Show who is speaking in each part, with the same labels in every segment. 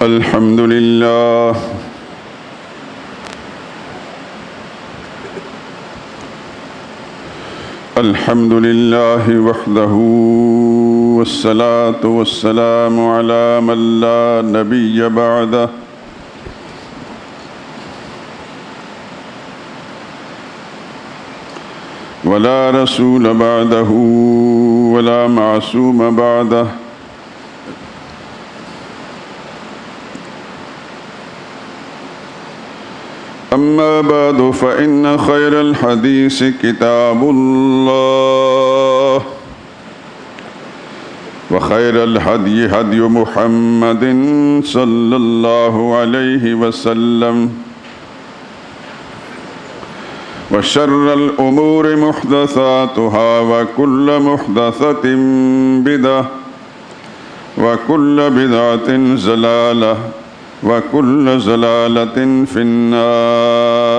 Speaker 1: الحمد لله الحمد لله وحده والصلاة والسلام على من لا نبي بعده ولا رسول بعده ولا معصوم بعده أما بعد فإن خير الحديث كتاب الله وخير الهدي هدي محمد صلى الله عليه وسلم وشر الأمور محدثاتها وكل محدثة بدعة وكل بدعة ضلالة وكل ضلالة في النار.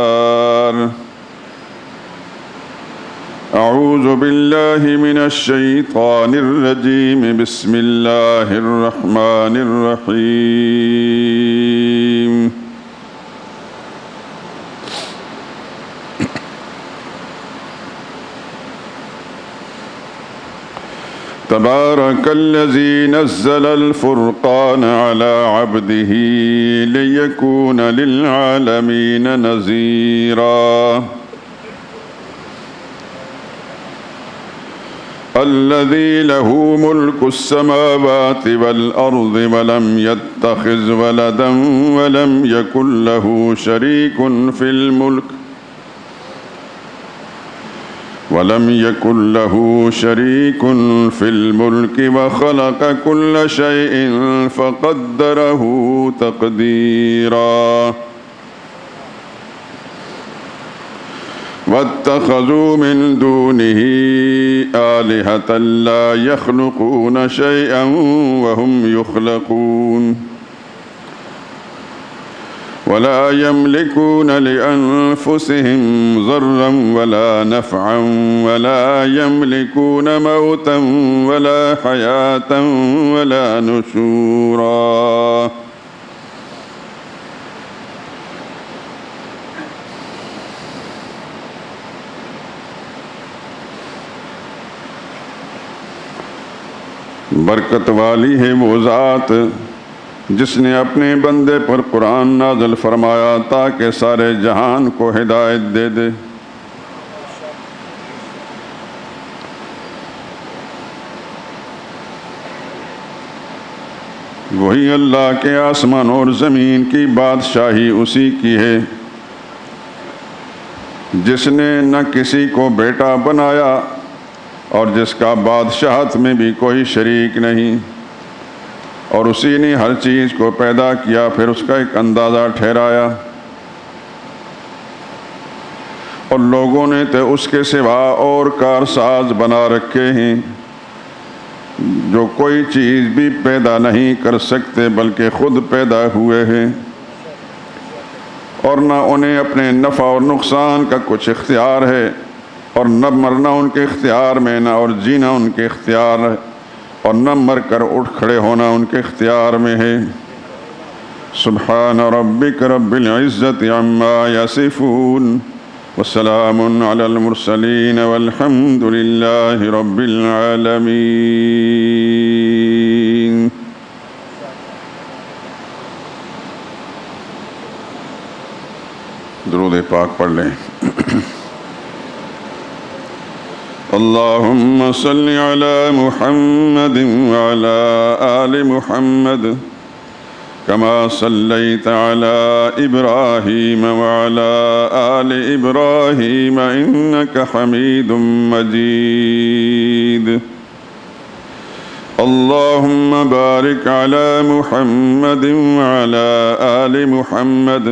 Speaker 1: أعوذ بالله من الشيطان الرجيم. بسم الله الرحمن الرحيم. تبارك الذي نزل الفرقان على عبده ليكون للعالمين نذيرا. الذي له ملك السماوات والأرض ولم يتخذ ولدا ولم يكن له شريك في الملك وخلق كل شيء فقدره تقديرا. واتخذوا من دونه آلهة لا يخلقون شيئا وهم يخلقون ولا يملكون لأنفسهم ضرا ولا نفعا ولا يملكون موتا ولا حياة ولا نشورا. برکت والی ہے وہ ذات جس نے اپنے بندے پر قرآن نازل فرمایا تاکہ سارے جہان کو ہدایت دے دے. وہی اللہ کے آسمان اور زمین کی بادشاہی اسی کی ہے جس نے نہ کسی کو بیٹا بنایا اور جس کا بادشاہت میں بھی کوئی شریک نہیں، اور اسی نے ہر چیز کو پیدا کیا پھر اس کا ایک اندازہ ٹھہرایا، اور لوگوں نے تو اس کے سوا اور کارساز بنا رکھے ہیں جو کوئی چیز بھی پیدا نہیں کر سکتے بلکہ خود پیدا ہوئے ہیں، اور نہ انہیں اپنے نفع اور نقصان کا کچھ اختیار ہے، اور نہ مرنا ان کے اختیار میں، نہ اور جینا ان کے اختیار ہے، اور نہ مر کر اٹھ کھڑے ہونا ان کے اختیار میں ہے. سبحان ربک رب العزت عما یصفون وسلام علی المرسلین والحمد للہ رب العالمین. درود پاک پڑھ لیں. اللهم صل على محمد وعلى آل محمد كما صليت على إبراهيم وعلى آل إبراهيم إنك حميد مجيد. اللهم بارك على محمد وعلى آل محمد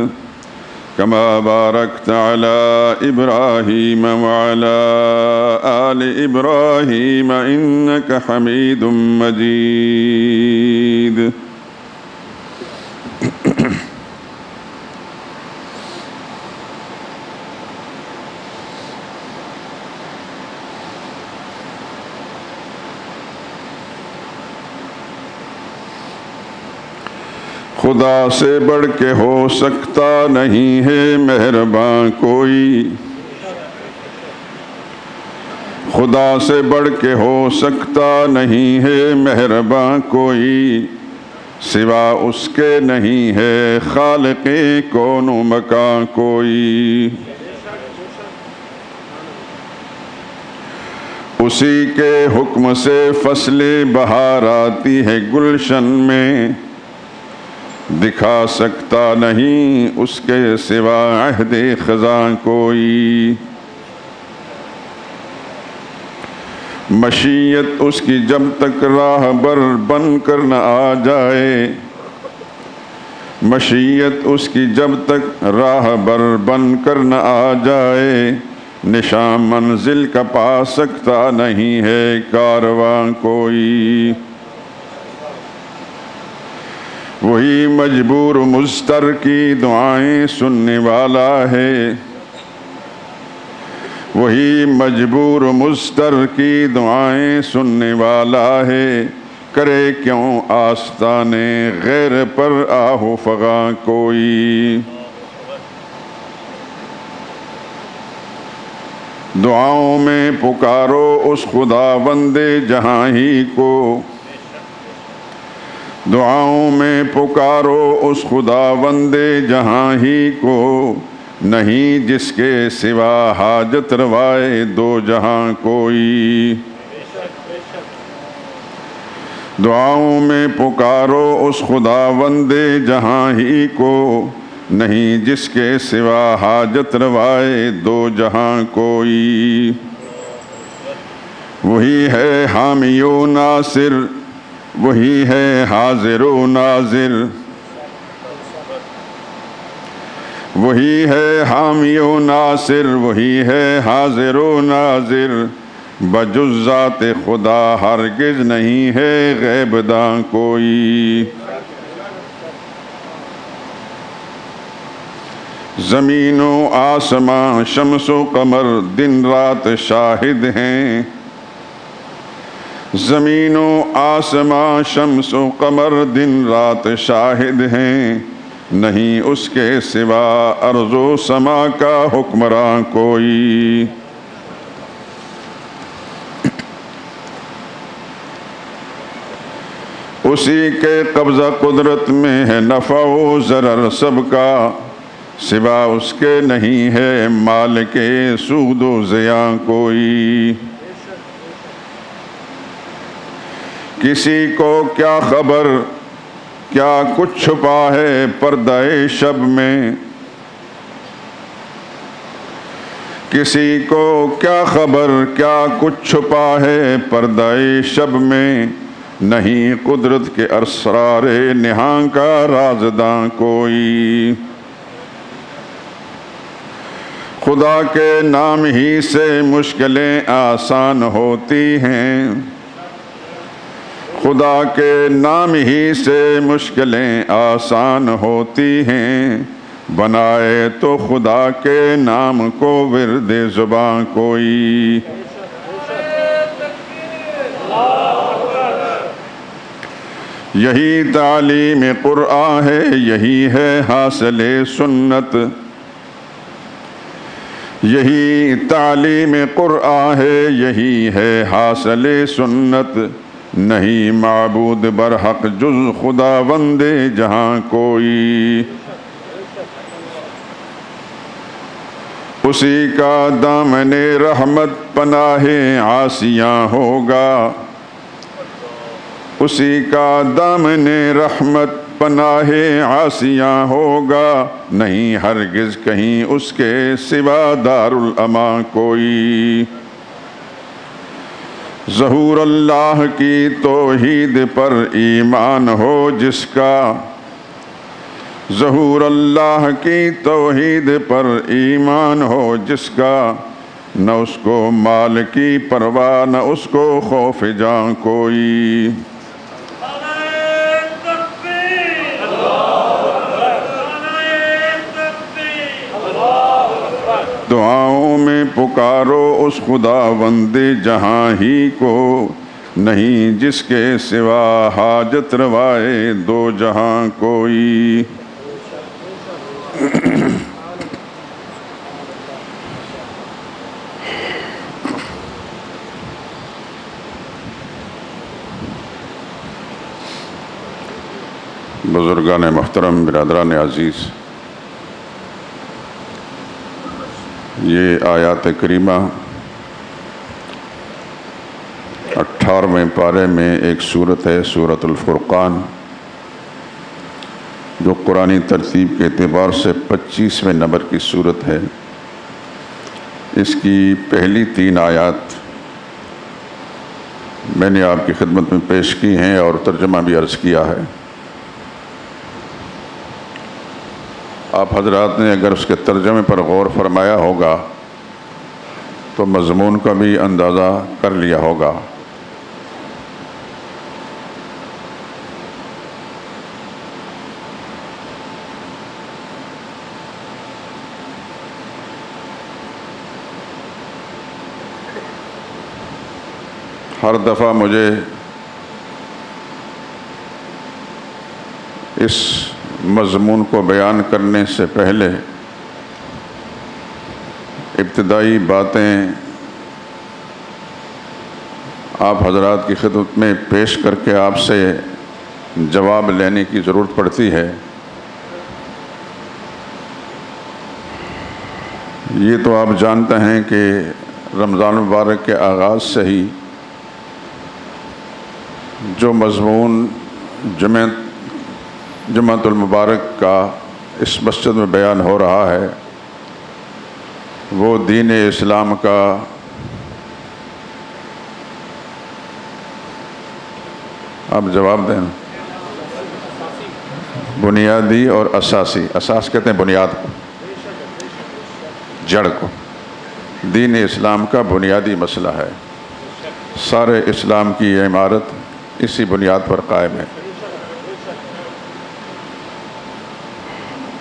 Speaker 1: كما باركت على إبراهيم وعلى آل إبراهيم إنك حميد مجيد. خدا سے بڑھ کے ہو سکتا نہیں ہے مہرباں کوئی، خدا سے بڑھ کے ہو سکتا نہیں ہے مہرباں کوئی، سوا اس کے نہیں ہے خالق کون و مکان کوئی۔ اسی کے حکم سے فصل بہار آتی ہے گلشن میں، دکھا سکتا نہیں اس کے سوا عہد خزاں کوئی۔ مشیت اس کی جب تک راہ بر بن کر نہ آ جائے، مشیت اس کی جب تک راہ بر بن کر نہ آ جائے، نشان منزل کا پا سکتا نہیں ہے کارواں کوئی۔ وہی مجبور مضطر کی دعائیں سننے والا ہے، وہی مجبور مضطر کی دعائیں سننے والا ہے، کرے کیوں آستانے غیر پر آہو فغاں کوئی۔ دعاؤں میں پکارو اس خداوند جہاں ہی کو، دعاؤں میں پکارو اس خداوند جہاں ہی کو، نہیں جس کے سوا حاجت روائے دو جہاں کوئی۔ دعاؤں میں پکارو اس خداوند جہاں ہی کو، نہیں جس کے سوا حاجت روائے دو جہاں کوئی۔ وہی ہے حامی و ناصر، وہی ہے حاضر و ناظر، وہی ہے حامی و ناصر، وہی ہے حاضر و ناظر، بجز ذات خدا ہرگز نہیں ہے غیب داں کوئی۔ زمین و آسمان شمس و قمر دن رات شاہد ہیں، زمین و آسمان شمس و قمر دن رات شاہد ہیں، نہیں اس کے سوا ارض و سما کا حکمراں کوئی۔ اسی کے قبضہ قدرت میں ہے نفع و ضرر سب کا، سوا اس کے نہیں ہے مالک سود و زیاں کوئی۔ کسی کو کیا خبر کیا کچھ چھپا ہے پردہ شب میں، کسی کو کیا خبر کیا کچھ چھپا ہے پردہ شب میں، نہیں قدرت کے اسرار نہاں کا رازداں کوئی۔ خدا کے نام ہی سے مشکلیں آسان ہوتی ہیں، خدا کے نام ہی سے مشکلیں آسان ہوتی ہیں، بنائے تو خدا کے نام کو ورد زباں کوئی۔ یہی تعلیم قرآن ہے، یہی ہے حاصل سنت، یہی تعلیم قرآن ہے، یہی ہے حاصل سنت، نہیں معبود برحق جز خداوند جہاں کوئی۔ اسی کا دامن رحمت پناہ عاصیاں ہوگا، اسی کا دامن رحمت پناہ عاصیاں ہوگا، نہیں ہرگز کہیں اس کے سوا دارالامان کوئی۔ ظہور اللہ کی توحید پر ایمان ہو جس کا، ظہور اللہ کی توحید پر ایمان ہو جس کا، نہ اس کو مال کی پرواہ نہ اس کو خوف جاں کوئی۔ دعاؤں میں پکارو اس خداوند جہاں ہی کو، نہیں جس کے سوا حاجت روائے دو جہاں کوئی۔ بزرگان محترم، برادران عزیز، یہ آیات کریمہ 18ویں پارے میں ایک سورت ہے، سورۃ الفرقان، جو قرآنی ترتیب کے اعتبار سے 25ویں نمبر کی سورت ہے۔ اس کی پہلی 3 آیات میں نے آپ کی خدمت میں پیش کی ہیں اور ترجمہ بھی عرض کیا ہے۔ آپ حضرات نے اگر اس کے ترجمے پر غور فرمایا ہوگا تو مضمون کا بھی اندازہ کر لیا ہوگا۔ ہر دفعہ مجھے اس مضمون کو بیان کرنے سے پہلے ابتدائی باتیں آپ حضرات کی خدمت میں پیش کر کے آپ سے جواب لینے کی ضرورت پڑتی ہے۔ یہ تو آپ جانتے ہیں کہ رمضان مبارک کے آغاز سے ہی جو مضمون جمعۃ المبارک کا اس مسجد میں بیان ہو رہا ہے وہ دین اسلام کا آپ جواب دیں، بنیادی اور اساسی، اساس کہتے ہیں بنیاد کو، جڑ کو، دین اسلام کا بنیادی مسئلہ ہے۔ سارے اسلام کی یہ عمارت اسی بنیاد پر قائم ہے۔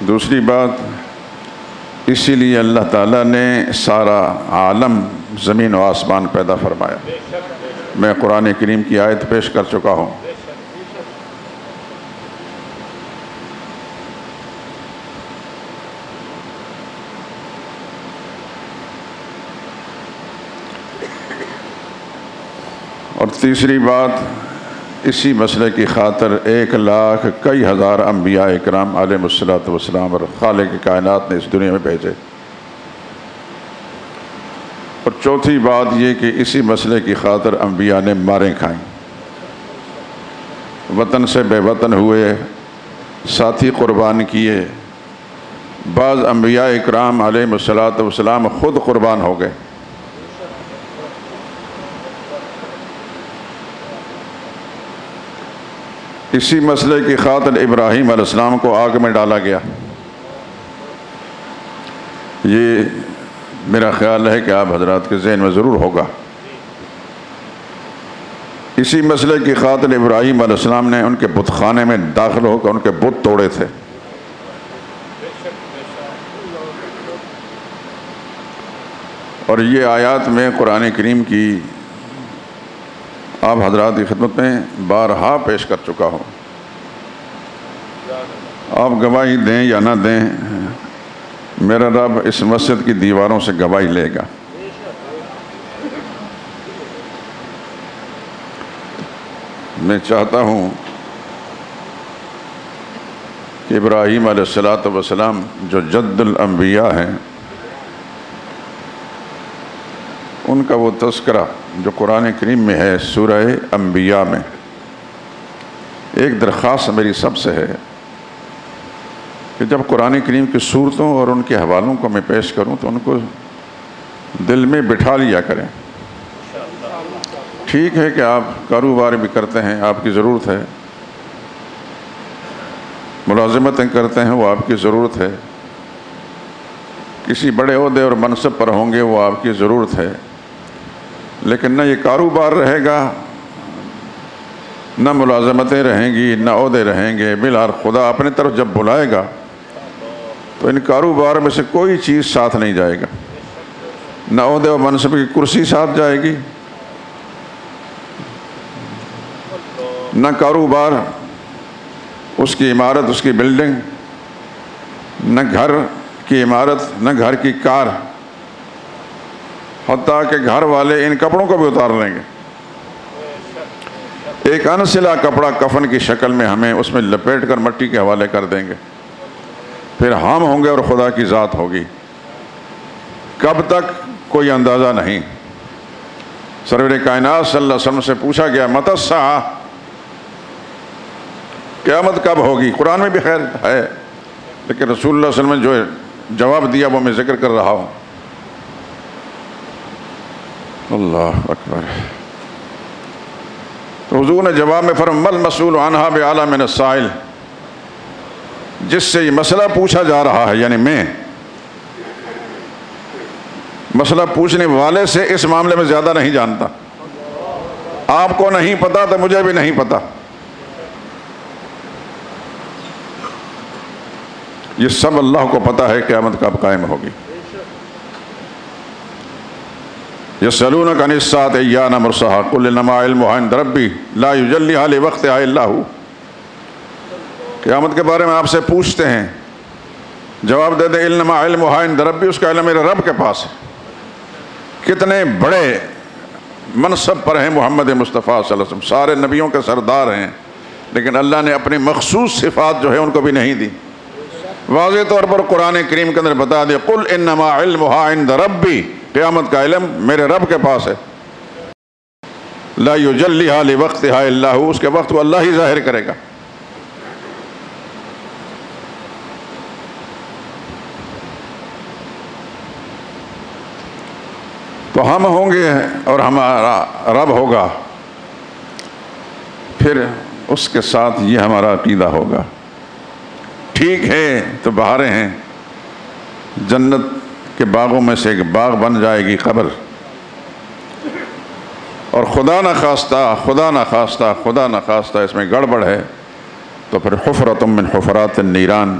Speaker 1: دوسری بات، اسی لیے اللہ تعالیٰ نے سارا عالم زمین و آسمان پیدا فرمایا۔ میں قرآن کریم کی آیت پیش کر چکا ہوں۔ اور تیسری بات، اسی مسئلے کی خاطر 1,00,000 کئی ہزار انبیاء اکرام علیہم الصلوۃ والسلام اور خالق کائنات نے اس دنیا میں بھیجے۔ اور چوتھی بات یہ کہ اسی مسئلے کی خاطر انبیاء نے ماریں کھائیں، وطن سے بے وطن ہوئے، ساتھی قربان کیے، بعض انبیاء اکرام علیہم الصلوۃ والسلام خود قربان ہو گئے۔ اسی مسئلے کی خاطر ابراہیم علیہ السلام کو آگ میں ڈالا گیا۔ یہ میرا خیال ہے کہ آپ حضرات کے ذہن میں ضرور ہوگا۔ اسی مسئلے کی خاطر ابراہیم علیہ السلام نے ان کے بت خانے میں داخل ہو کر ان کے بت توڑے تھے۔ اور یہ آیات میں قرآن کریم کی آپ حضرات کی خدمت میں بارہا پیش کر چکا ہوں۔ آپ گواہی دیں یا نہ دیں، میرا رب اس مسجد کی دیواروں سے گواہی لے گا۔ میں چاہتا ہوں کہ ابراہیم علیہ السلام جو جد الانبیاء ہیں، ان کا وہ تذکرہ جو قرآن کریم میں ہے سورہ انبیاء میں، ایک درخواست میری سب سے ہے کہ جب قرآن کریم کی صورتوں اور ان کے حوالوں کو میں پیش کروں تو ان کو دل میں بٹھا لیا کریں۔ ٹھیک ہے کہ آپ کاروبار بھی کرتے ہیں، آپ کی ضرورت ہے، ملازمتیں کرتے ہیں، وہ آپ کی ضرورت ہے، کسی بڑے عہدے اور منصب پر ہوں گے، وہ آپ کی ضرورت ہے، لیکن نہ یہ کاروبار رہے گا، نہ ملازمتیں رہیں گی، نہ عہدے رہیں گے۔ بالآخر خدا اپنے طرف جب بلائے گا تو ان کاروبار میں سے کوئی چیز ساتھ نہیں جائے گا، نہ عہدے و منصب کی کرسی ساتھ جائے گی، نہ کاروبار، اس کی عمارت، اس کی بلڈنگ، نہ گھر کی عمارت، نہ گھر کی کار، حتیٰ کہ گھر والے ان کپڑوں کو بھی اتار لیں گے۔ ایک انسلا کپڑا کفن کی شکل میں ہمیں اس میں لپیٹ کر مٹی کے حوالے کر دیں گے، پھر ہم ہوں گے اور خدا کی ذات ہوگی۔ کب تک کوئی اندازہ نہیں۔ سرور کائنات صلی اللہ علیہ وسلم سے پوچھا گیا متی الساعہ، قیامت کب ہوگی؟ قرآن میں بھی خیر ہے، لیکن رسول اللہ صلی اللہ علیہ وسلم نے جو جواب دیا وہ میں ذکر کر رہا ہوں۔ اللہ اکبر۔ تو حضور نے جواب میں فرمایا مل مسئول عنہا بأعلم من السائل، جس سے یہ مسئلہ پوچھا جا رہا ہے، یعنی میں مسئلہ پوچھنے والے سے اس معاملے میں زیادہ نہیں جانتا۔ آپ کو نہیں پتا تو مجھے بھی نہیں پتا۔ یہ سب اللہ کو پتا ہے قیامت کب قائم ہوگی۔ یسألونک عن الساعۃ ایان مرساہا قل انما علمها عند ربی لا یجلیہا لوقتہا الا ھو۔ قیامت کے بارے میں آپ سے پوچھتے ہیں، جواب دے دیں انما علمها عند ربی، اس کا علم میرے رب کے پاس ہے۔ کتنے بڑے منصب پر ہیں محمد مصطفیٰ صلی اللہ علیہ وسلم، سارے نبیوں کے سردار ہیں، لیکن اللہ نے اپنی مخصوص صفات جو ہے ان کو بھی نہیں دی۔ واضح طور پر قرآن کریم کے اندر بتا دیا قل انما علمها عند ربی، قیامت کا علم میرے رب کے پاس ہے۔ لا یجلیہا لوقتہا الا ھو، اس کے وقت کو اللہ ہی ظاہر کرے گا۔ تو ہم ہوں گے اور ہمارا رب ہوگا، پھر اس کے ساتھ یہ ہمارا عقیدہ ہوگا۔ ٹھیک ہے تو بہاریں ہیں، جنت کے باغوں میں سے ایک باغ بن جائے گی قبر، اور خدا نہ خواستہ اس میں گڑبڑ ہے تو پھر حفرۃ من حفرات النیران،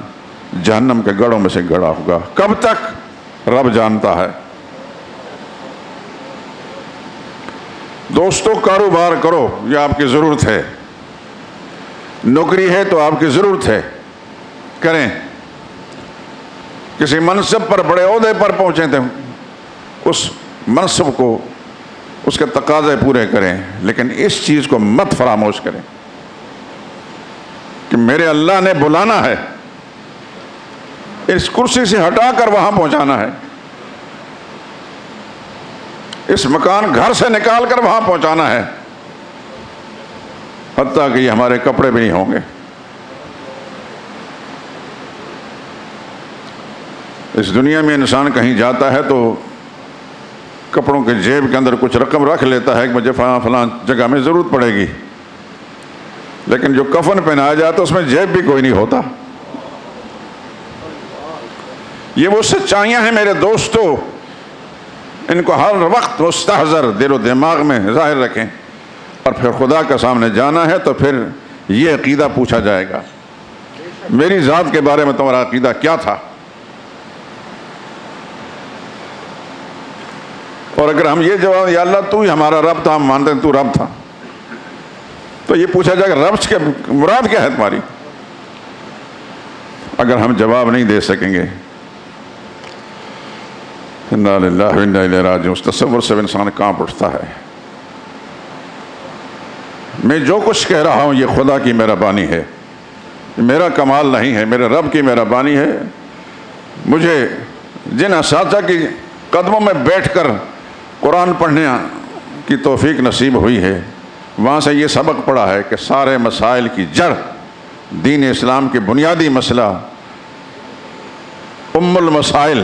Speaker 1: جہنم کے گڑھوں میں سے گڑا ہوگا۔ کب تک رب جانتا ہے۔ دوستو کاروبار کرو، یہ آپ کی ضرورت ہے، نوکری ہے تو آپ کی ضرورت ہے، کریں۔ کسی منصب پر بڑے عہدے پر پہنچے تھے، اس منصب کو، اس کے تقاضے پورے کریں، لیکن اس چیز کو مت فراموش کریں کہ میرے اللہ نے بلانا ہے، اس کرسی سے ہٹا کر وہاں پہنچانا ہے، اس مکان گھر سے نکال کر وہاں پہنچانا ہے، حتیٰ کہ یہ ہمارے کپڑے بھی نہیں ہوں گے۔ اس دنیا میں انسان کہیں جاتا ہے تو کپڑوں کے جیب کے اندر کچھ رقم رکھ لیتا ہے کہ مجھے فلاں جگہ میں ضرورت پڑے گی، لیکن جو کفن پہنایا جاتا ہے اس میں جیب بھی کوئی نہیں ہوتا۔ یہ وہ سچائیاں ہیں میرے دوستو، ان کو ہر وقت مستحضر دل و دماغ میں ظاہر رکھیں، اور پھر خدا کے سامنے جانا ہے تو پھر یہ عقیدہ پوچھا جائے گا، میری ذات کے بارے میں تمہارا عقیدہ کیا تھا؟ اور اگر ہم یہ جواب یا اللہ تو ہی ہمارا رب تھا، ہم مانتے ہیں تو رب تھا، تو یہ پوچھا جائے گا رب کے مراد کیا ہے تمہاری؟ اگر ہم جواب نہیں دے سکیں گے، انا للہ و انا الیہ راجعون، اس تصور سے انسان کانپ اٹھتا ہے۔ میں جو کچھ کہہ رہا ہوں یہ خدا کی مہربانی ہے، میرا کمال نہیں ہے، میرے رب کی مہربانی ہے۔ مجھے جن اساتذہ کی قدموں میں بیٹھ کر قرآن پڑھنے کی توفیق نصیب ہوئی ہے، وہاں سے یہ سبق پڑھا ہے کہ سارے مسائل کی جڑ، دین اسلام کی بنیادی مسئلہ، ام المسائل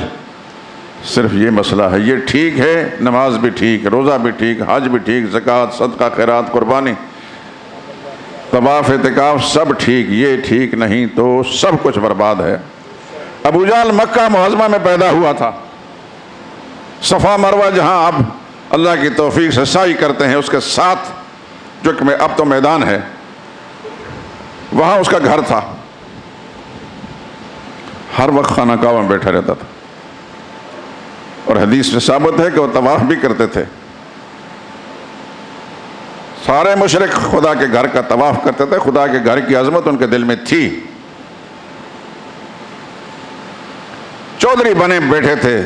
Speaker 1: صرف یہ مسئلہ ہے۔ یہ ٹھیک ہے، نماز بھی ٹھیک، روزہ بھی ٹھیک، حج بھی ٹھیک، زکوٰۃ، صدقہ، خیرات، قربانی، طواف، اعتکاف، سب ٹھیک، یہ ٹھیک نہیں تو سب کچھ برباد ہے۔ ابو جہل مکہ معظمہ میں پیدا ہوا تھا، صفا مروہ جہاں اب اللہ کی توفیق سے سعی کرتے ہیں، اس کے ساتھ جو کہ اب تو میدان ہے، وہاں اس کا گھر تھا، ہر وقت خانہ کعبہ میں بیٹھا رہتا تھا، اور حدیث میں ثابت ہے کہ وہ طواف بھی کرتے تھے۔ سارے مشرک خدا کے گھر کا طواف کرتے تھے، خدا کے گھر کی عظمت ان کے دل میں تھی. چودھری بنے بیٹھے تھے،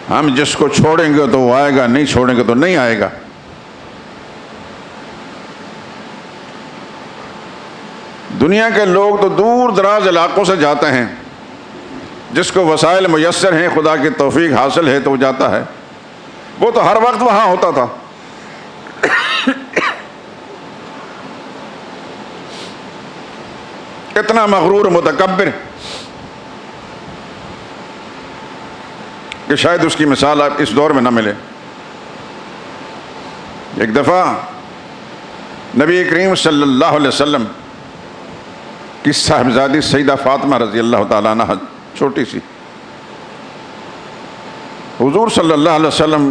Speaker 1: ہم جس کو چھوڑیں گے تو وہ آئے گا، نہیں چھوڑیں گے تو نہیں آئے گا. دنیا کے لوگ تو دور دراز علاقوں سے جاتے ہیں، جس کو وسائل میسر ہیں، خدا کی توفیق حاصل ہے تو وہ جاتا ہے. وہ تو ہر وقت وہاں ہوتا تھا. اتنا مغرور متکبر کہ شاید اس کی مثال آپ اس دور میں نہ ملے. ایک دفعہ نبی کریم صلی اللہ علیہ وسلم کی صاحبزادی سیدہ فاطمہ رضی اللہ تعالیٰ عنہ چھوٹی سی، حضور صلی اللہ علیہ وسلم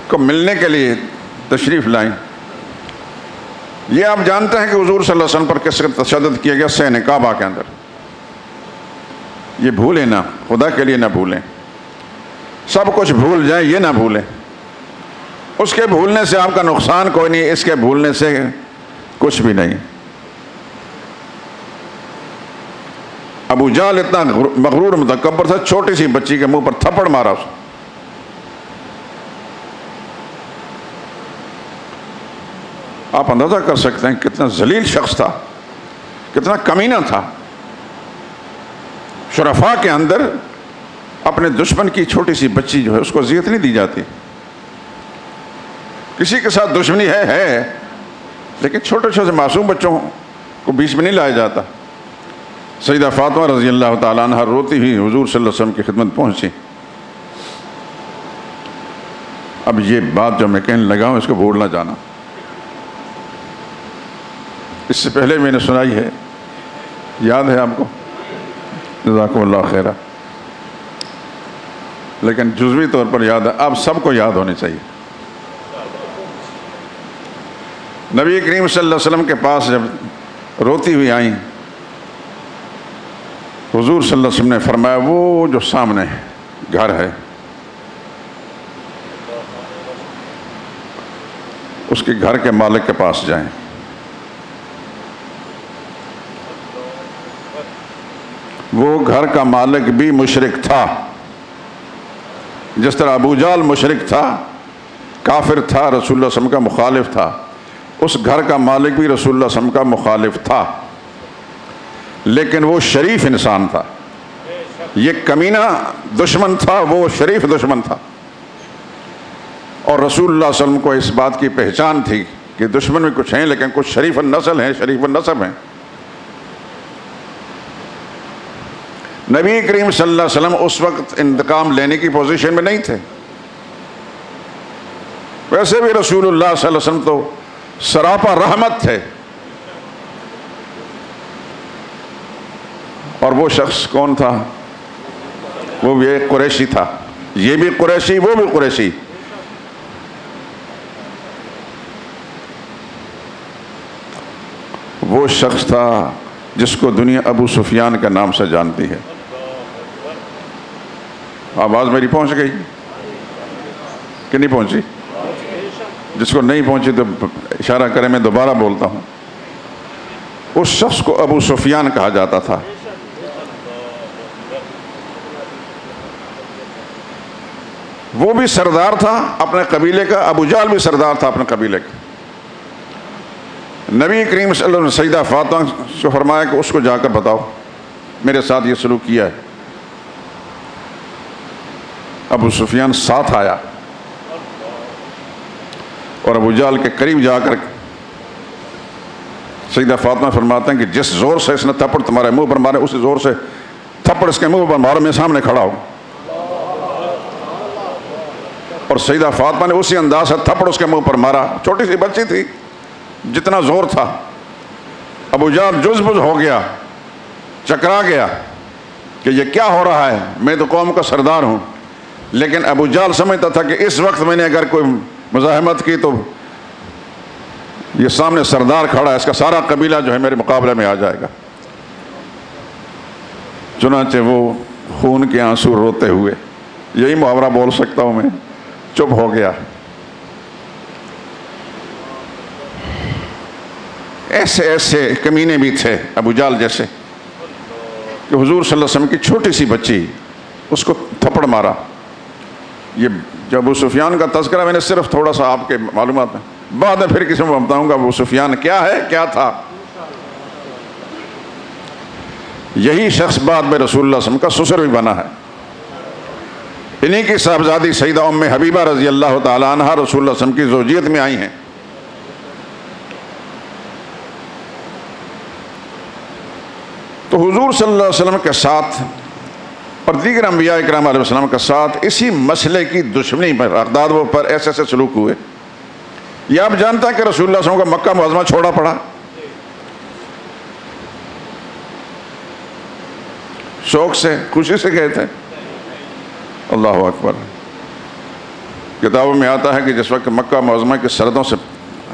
Speaker 1: کو ملنے کے لیے تشریف لائیں. یہ آپ جانتے ہیں کہ حضور صلی اللہ علیہ وسلم پر کس طرح تشدد کیا گیا صحن کعبہ کے اندر. یہ بھولیں نہ، خدا کے لیے نہ بھولیں. سب کچھ بھول جائیں، یہ نہ بھولیں. اس کے بھولنے سے آپ کا نقصان کوئی نہیں، اس کے بھولنے سے کچھ بھی نہیں. ابو جہل اتنا مغرور متکبر تھا، چھوٹی سی بچی کے منہ پر تھپڑ مارا اس. آپ اندازہ کر سکتے ہیں کتنا ذلیل شخص تھا، کتنا کمینہ تھا. شرفاء کے اندر اپنے دشمن کی چھوٹی سی بچی جو ہے اس کو اذیت نہیں دی جاتی. کسی کے ساتھ دشمنی ہے لیکن چھوٹے چھوٹے معصوم بچوں کو بیچ میں نہیں لایا جاتا. سیدہ فاطمہ رضی اللہ تعالیٰ عنہ روتی ہوئی حضور صلی اللہ علیہ وسلم کی خدمت پہنچی. اب یہ بات جو میں کہنے لگا ہوں اس کو بھول نہ جانا. اس سے پہلے میں نے سنائی ہے، یاد ہے آپ کو؟ جزاکم اللہ خیرہ. لیکن جزوی طور پر یاد ہے، اب سب کو یاد ہونی چاہیے. نبی کریم صلی اللہ علیہ وسلم کے پاس جب روتی ہوئی آئیں، حضور صلی اللہ علیہ وسلم نے فرمایا وہ جو سامنے گھر ہے اس کے گھر کے مالک کے پاس جائیں. وہ گھر کا مالک بھی مشرک تھا، جس طرح ابو جہل مشرک تھا، کافر تھا، رسول اللہ صلی اللہ علیہ وسلم کا مخالف تھا. اس گھر کا مالک بھی رسول اللہ صلی اللہ علیہ وسلم کا مخالف تھا، لیکن وہ شریف انسان تھا. یہ کمینہ دشمن تھا، وہ شریف دشمن تھا. اور رسول اللہ صلی اللہ علیہ وسلم کو اس بات کی پہچان تھی کہ دشمن میں کچھ ہیں لیکن کچھ شریف النسل ہیں، شریف النسب ہیں. نبی کریم صلی اللہ علیہ وسلم اس وقت انتقام لینے کی پوزیشن میں نہیں تھے. ویسے بھی رسول اللہ صلی اللہ علیہ وسلم تو سراپا رحمت تھے. اور وہ شخص کون تھا؟ وہ بھی ایک قریشی تھا. یہ بھی قریشی، وہ بھی قریشی. وہ شخص تھا جس کو دنیا ابو سفیان کے نام سے جانتی ہے. آواز میری پہنچ گئی کہ نہیں پہنچی؟ جس کو نہیں پہنچی تو اشارہ کرے، میں دوبارہ بولتا ہوں. اس شخص کو ابو سفیان کہا جاتا تھا. وہ بھی سردار تھا اپنے قبیلے کا، ابو جہل بھی سردار تھا اپنے قبیلے کا. نبی کریم صلی اللہ علیہ وسلم نے سیدہ فاطمہ سے فرمایا کہ اس کو جا کر بتاؤ میرے ساتھ یہ سلوک کیا ہے. ابو سفیان ساتھ آیا اور ابو جہل کے قریب جا کر سیدہ فاطمہ فرماتے ہیں کہ جس زور سے اس نے تھپڑ تمہارے منہ پر مارے اسی زور سے تھپڑ اس کے منہ پر مارو، میں سامنے کھڑا ہوں. اور سیدہ فاطمہ نے اسی انداز سے تھپڑ اس کے منہ پر مارا. چھوٹی سی بچی تھی، جتنا زور تھا. ابو جہل جزبز ہو گیا، چکرا گیا کہ یہ کیا ہو رہا ہے، میں تو قوم کا سردار ہوں. لیکن ابو جہل سمجھتا تھا کہ اس وقت میں نے اگر کوئی مزاحمت کی تو یہ سامنے سردار کھڑا ہے، اس کا سارا قبیلہ جو ہے میرے مقابلے میں آ جائے گا. چنانچہ وہ خون کے آنسو روتے ہوئے، یہی محاورہ بول سکتا ہوں میں، چپ ہو گیا. ایسے ایسے کمینے بھی تھے ابو جہل جیسے کہ حضور صلی اللہ علیہ وسلم کی چھوٹی سی بچی اس کو تھپڑ مارا. یہ جب ابو سفیان کا تذکرہ میں نے صرف تھوڑا سا آپ کے معلومات میں، بعد میں پھر کسی میں بتاؤں گا ابو سفیان کیا ہے کیا تھا. یہی شخص بعد میں رسول اللہ صلی اللہ علیہ وسلم کا سسر بھی بنا ہے. انہی کی صاحبزادی سیدہ ام حبیبہ رضی اللہ تعالی عنہ رسول اللہ صلی اللہ علیہ وسلم کی زوجیت میں آئی ہیں. تو حضور صلی اللہ علیہ وسلم کے ساتھ اور دیگر انبیاء اکرام علیہ السلام کے ساتھ اسی مسئلے کی دشمنی پر اقداد و پر ایسے ایسے سلوک ہوئے. یہ آپ جانتا ہے کہ رسول اللہ صلی اللہ علیہ وسلم کا مکہ معظمہ چھوڑا پڑا. شوق سے خوشی سے گئے تھے. اللہ اکبر. کتابوں میں آتا ہے کہ جس وقت مکہ معظمہ کی سرحدوں سے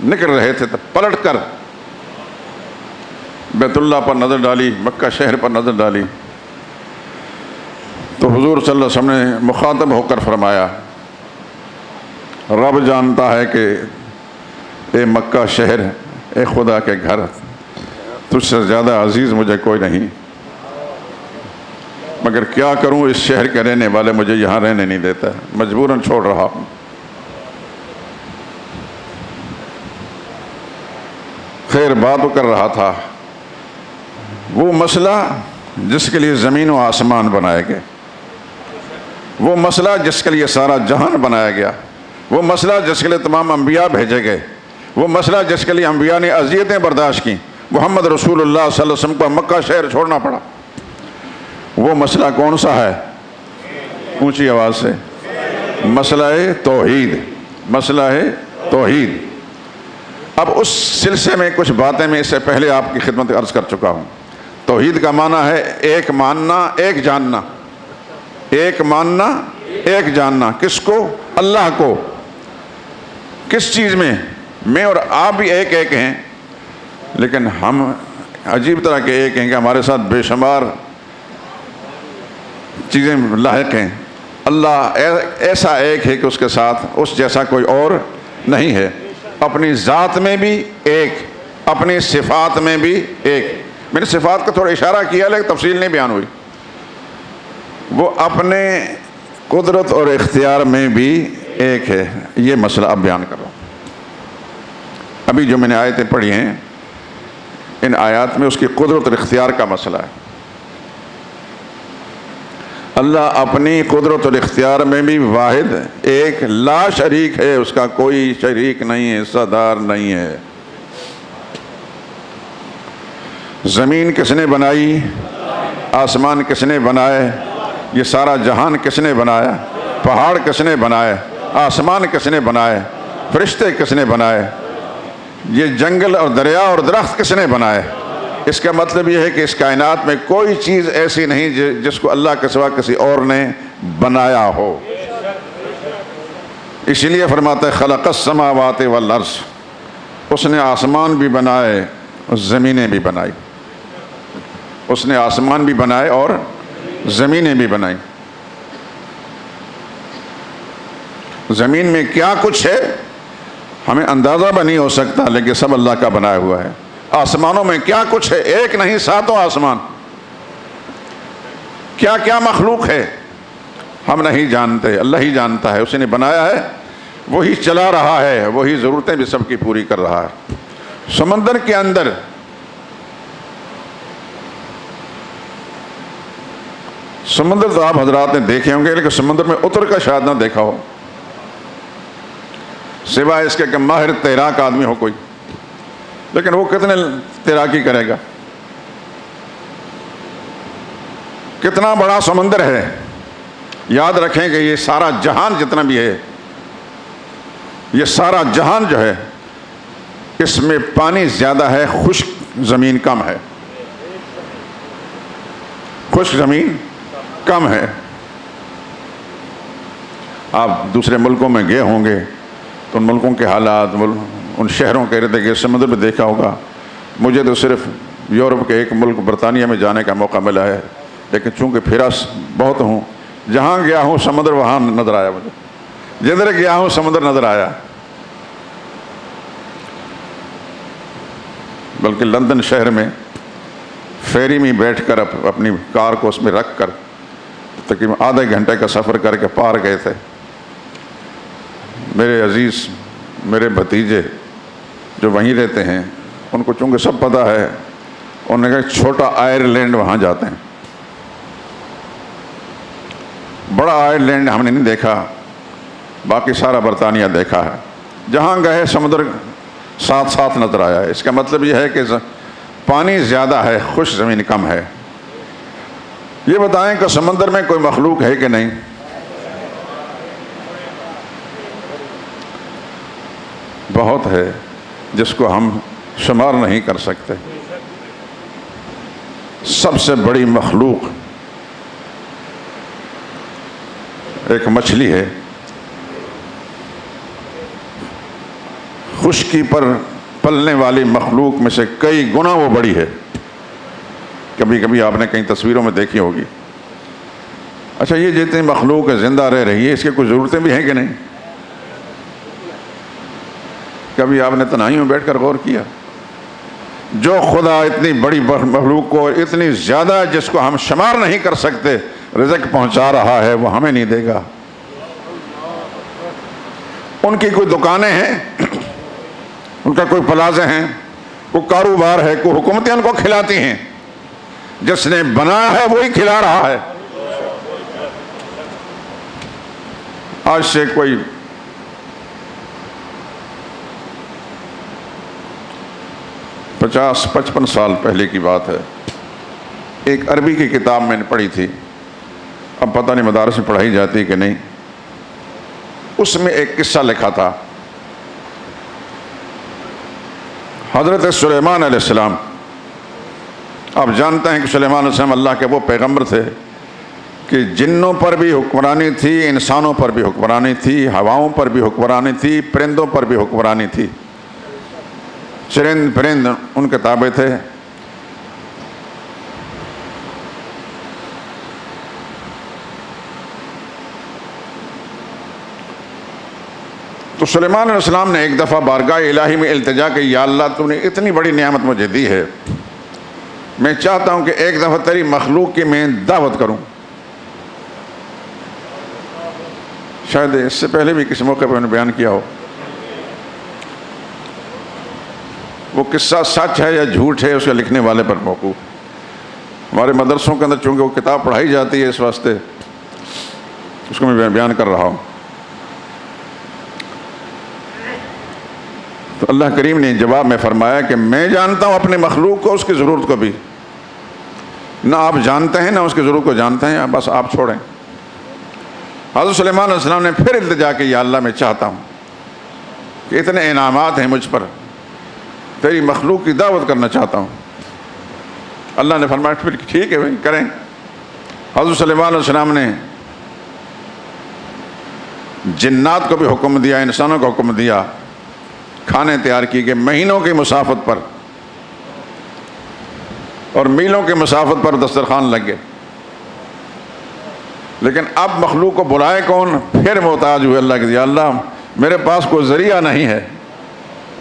Speaker 1: نکل رہے تھے تو پلٹ کر بیت اللہ پر نظر ڈالی، مکہ شہر پر نظر ڈالی تو حضور صلی اللہ علیہ وسلم نے مخاطب ہو کر فرمایا، رب جانتا ہے کہ اے مکہ شہر، اے خدا کے گھر، تجھ سے زیادہ عزیز مجھے کوئی نہیں، مگر کیا کروں، اس شہر کے رہنے والے مجھے یہاں رہنے نہیں دیتا، مجبوراً چھوڑ رہا ہوں. خیر بات کر رہا تھا وہ مسئلہ جس کے لیے زمین و آسمان بنائے گئے، وہ مسئلہ جس کے لیے سارا جہان بنایا گیا، وہ مسئلہ جس کے لیے تمام انبیاء بھیجے گئے، وہ مسئلہ جس کے لیے انبیاء نے اذیتیں برداشت کی، محمد رسول اللہ صلی اللہ علیہ وسلم کو مکہ شہر چھوڑنا پڑا. وہ مسئلہ کون سا ہے؟ اونچی آواز سے، مسئلہ توحید. مسئلہ توحید. اب اس سلسلے میں کچھ باتیں میں اس سے پہلے آپ کی خدمت عرض کر چکا ہوں. توحید کا معنی ہے ایک ماننا، ایک جاننا. ایک ماننا، ایک جاننا. کس کو؟ اللہ کو. کس چیز میں؟ میں اور آپ بھی ایک ایک ہیں، لیکن ہم عجیب طرح کے ایک ہیں کہ ہمارے ساتھ بے شمار چیزیں لاحق ہیں. اللہ ایسا ایک ہے کہ اس کے ساتھ اس جیسا کوئی اور نہیں ہے. اپنی ذات میں بھی ایک، اپنی صفات میں بھی ایک. میں نے صفات کا تھوڑا اشارہ کیا لیکن تفصیل نہیں بیان ہوئی. وہ اپنے قدرت اور اختیار میں بھی ایک ہے. یہ مسئلہ اب بیان کر رہا ہوں. ابھی جو میں نے آیتیں پڑھی ہیں ان آیات میں اس کی قدرت اور اختیار کا مسئلہ ہے. اللہ اپنی قدرت اور اختیار میں بھی واحد ایک لا شریک ہے، اس کا کوئی شریک نہیں ہے، حصہ دار نہیں ہے. زمین کس نے بنائی؟ آسمان کس نے بنائے؟ یہ سارا جہان کس نے بنایا؟ پہاڑ کس نے بنائے؟ آسمان کس نے بنائے؟ فرشتے کس نے بنائے؟ یہ جنگل اور دریا اور درخت کس نے بنائے؟ اس کا مطلب یہ ہے کہ اس کائنات میں کوئی چیز ایسی نہیں جس کو اللہ کے سوا کسی اور نے بنایا ہو. اسی لیے فرماتا ہے خلق السماوات والارض. اس نے آسمان بھی بنائے اور زمینیں بھی بنائی. اس نے آسمان بھی بنائے اور زمینیں بھی بنائی. زمین میں کیا کچھ ہے ہمیں اندازہ بھی نہیں ہو سکتا، لیکن سب اللہ کا بنایا ہوا ہے. آسمانوں میں کیا کچھ ہے، ایک نہیں ساتوں آسمان. کیا کیا مخلوق ہے ہم نہیں جانتے، اللہ ہی جانتا ہے. اسی نے بنایا ہے، وہی چلا رہا ہے، وہی ضرورتیں بھی سب کی پوری کر رہا ہے. سمندر کے اندر سمندر تو آپ حضرات نے دیکھے ہوں گے، لیکن سمندر میں اتر کا شاید نہ دیکھا ہو، سوائے اس کے کہ ماہر تیراک آدمی ہو کوئی. لیکن وہ کتنے تیراکی کرے گا؟ کتنا بڑا سمندر ہے. یاد رکھیں کہ یہ سارا جہان جتنا بھی ہے، یہ سارا جہان جو ہے اس میں پانی زیادہ ہے، خشک زمین کم ہے. خشک زمین کم ہے. آپ دوسرے ملکوں میں گئے ہوں گے تو ان ملکوں کے حالات، ان شہروں کے ارد گرد سمندر میں دیکھا ہوگا. مجھے تو صرف یورپ کے ایک ملک برطانیہ میں جانے کا موقع ملا ہے، لیکن چونکہ پھرا بہت ہوں، جہاں گیا ہوں سمندر وہاں نظر آیا مجھے. جدھر گیا ہوں سمندر نظر آیا، بلکہ لندن شہر میں فیری میں بیٹھ کر اپنی کار کو اس میں رکھ کر تقریباً آدھے گھنٹے کا سفر کر کے پار گئے تھے۔ میرے عزیز، میرے بھتیجے جو وہیں رہتے ہیں، ان کو چونکہ سب پتہ ہے، انہوں نے کہا چھوٹا آئرلینڈ وہاں جاتے ہیں۔ بڑا آئرلینڈ ہم نے نہیں دیکھا، باقی سارا برطانیہ دیکھا ہے۔ جہاں گئے سمندر ساتھ ساتھ نظر آیا ہے۔ اس کا مطلب یہ ہے کہ پانی زیادہ ہے، خشک زمین کم ہے۔ یہ بتائیں کہ سمندر میں کوئی مخلوق ہے کہ نہیں؟ بہت ہے، جس کو ہم شمار نہیں کر سکتے۔ سب سے بڑی مخلوق ایک مچھلی ہے، خشکی پر پلنے والی مخلوق میں سے کئی گنا وہ بڑی ہے۔ کبھی کبھی آپ نے کئی تصویروں میں دیکھی ہوگی۔ اچھا، یہ جتنی مخلوق ہے زندہ رہ رہی ہے، اس کی کوئی ضرورتیں بھی ہیں کہ نہیں؟ کبھی آپ نے تنہائیوں میں بیٹھ کر غور کیا؟ جو خدا اتنی بڑی مخلوق کو، اتنی زیادہ جس کو ہم شمار نہیں کر سکتے، رزق پہنچا رہا ہے، وہ ہمیں نہیں دے گا؟ ان کی کوئی دکانیں ہیں، ان کا کوئی پلازے ہیں، کوئی کاروبار ہے، کوئی حکومتیں ان کو کھلاتی ہیں۔ جس نے بنایا ہے وہی کھلا رہا ہے۔ آج سے کوئی 50-55 سال پہلے کی بات ہے، ایک عربی کی کتاب میں نے پڑھی تھی، اب پتہ نہیں مدارس میں پڑھائی جاتی کہ نہیں۔ اس میں ایک قصہ لکھا تھا، حضرت سلیمان علیہ السلام۔ آپ جانتے ہیں کہ سلیمان علیہ السلام اللہ کے وہ پیغمبر تھے کہ جنوں پر بھی حکمرانی تھی، انسانوں پر بھی حکمرانی تھی، ہواؤں پر بھی حکمرانی تھی، پرندوں پر بھی حکمرانی تھی۔ چرند پرند ان کے تابع تھے۔ تو سلیمان علیہ السلام نے ایک دفعہ بارگاہ الہی میں التجا کہ یا اللہ، تو نے اتنی بڑی نعمت مجھے دی ہے، میں چاہتا ہوں کہ ایک دفعہ تیری مخلوق کی میں دعوت کروں۔ شاید اس سے پہلے بھی کسی موقع پہ میں نے بیان کیا ہو۔ وہ قصہ سچ ہے یا جھوٹ ہے، اس کے لکھنے والے پر موقوف۔ ہمارے مدرسوں کے اندر چونکہ وہ کتاب پڑھائی جاتی ہے، اس واسطے اس کو میں بیان کر رہا ہوں۔ تو اللہ کریم نے جواب میں فرمایا کہ میں جانتا ہوں اپنے مخلوق کو، اس کی ضرورت کو بھی۔ نہ آپ جانتے ہیں نہ اس کی ضرورت کو جانتے ہیں، بس آپ چھوڑیں۔ حضرت سلیمان علیہ السلام نے پھر التجا کہ یا اللہ، میں چاہتا ہوں کہ اتنے انعامات ہیں مجھ پر، تیری مخلوق کی دعوت کرنا چاہتا ہوں۔ اللہ نے فرمایا پھر ٹھیک ہے بھائی، کریں۔ حضرت سلیمان علیہ السلام نے جنات کو بھی حکم دیا، انسانوں کو حکم دیا، کھانے تیار کی گئے مہینوں کی مسافت پر، اور میلوں کی مسافت پر دسترخوان لگ گئے۔ لیکن اب مخلوق کو بلائے کون؟ پھر محتاج ہوئے اللہ کے، یا اللہ میرے پاس کوئی ذریعہ نہیں ہے،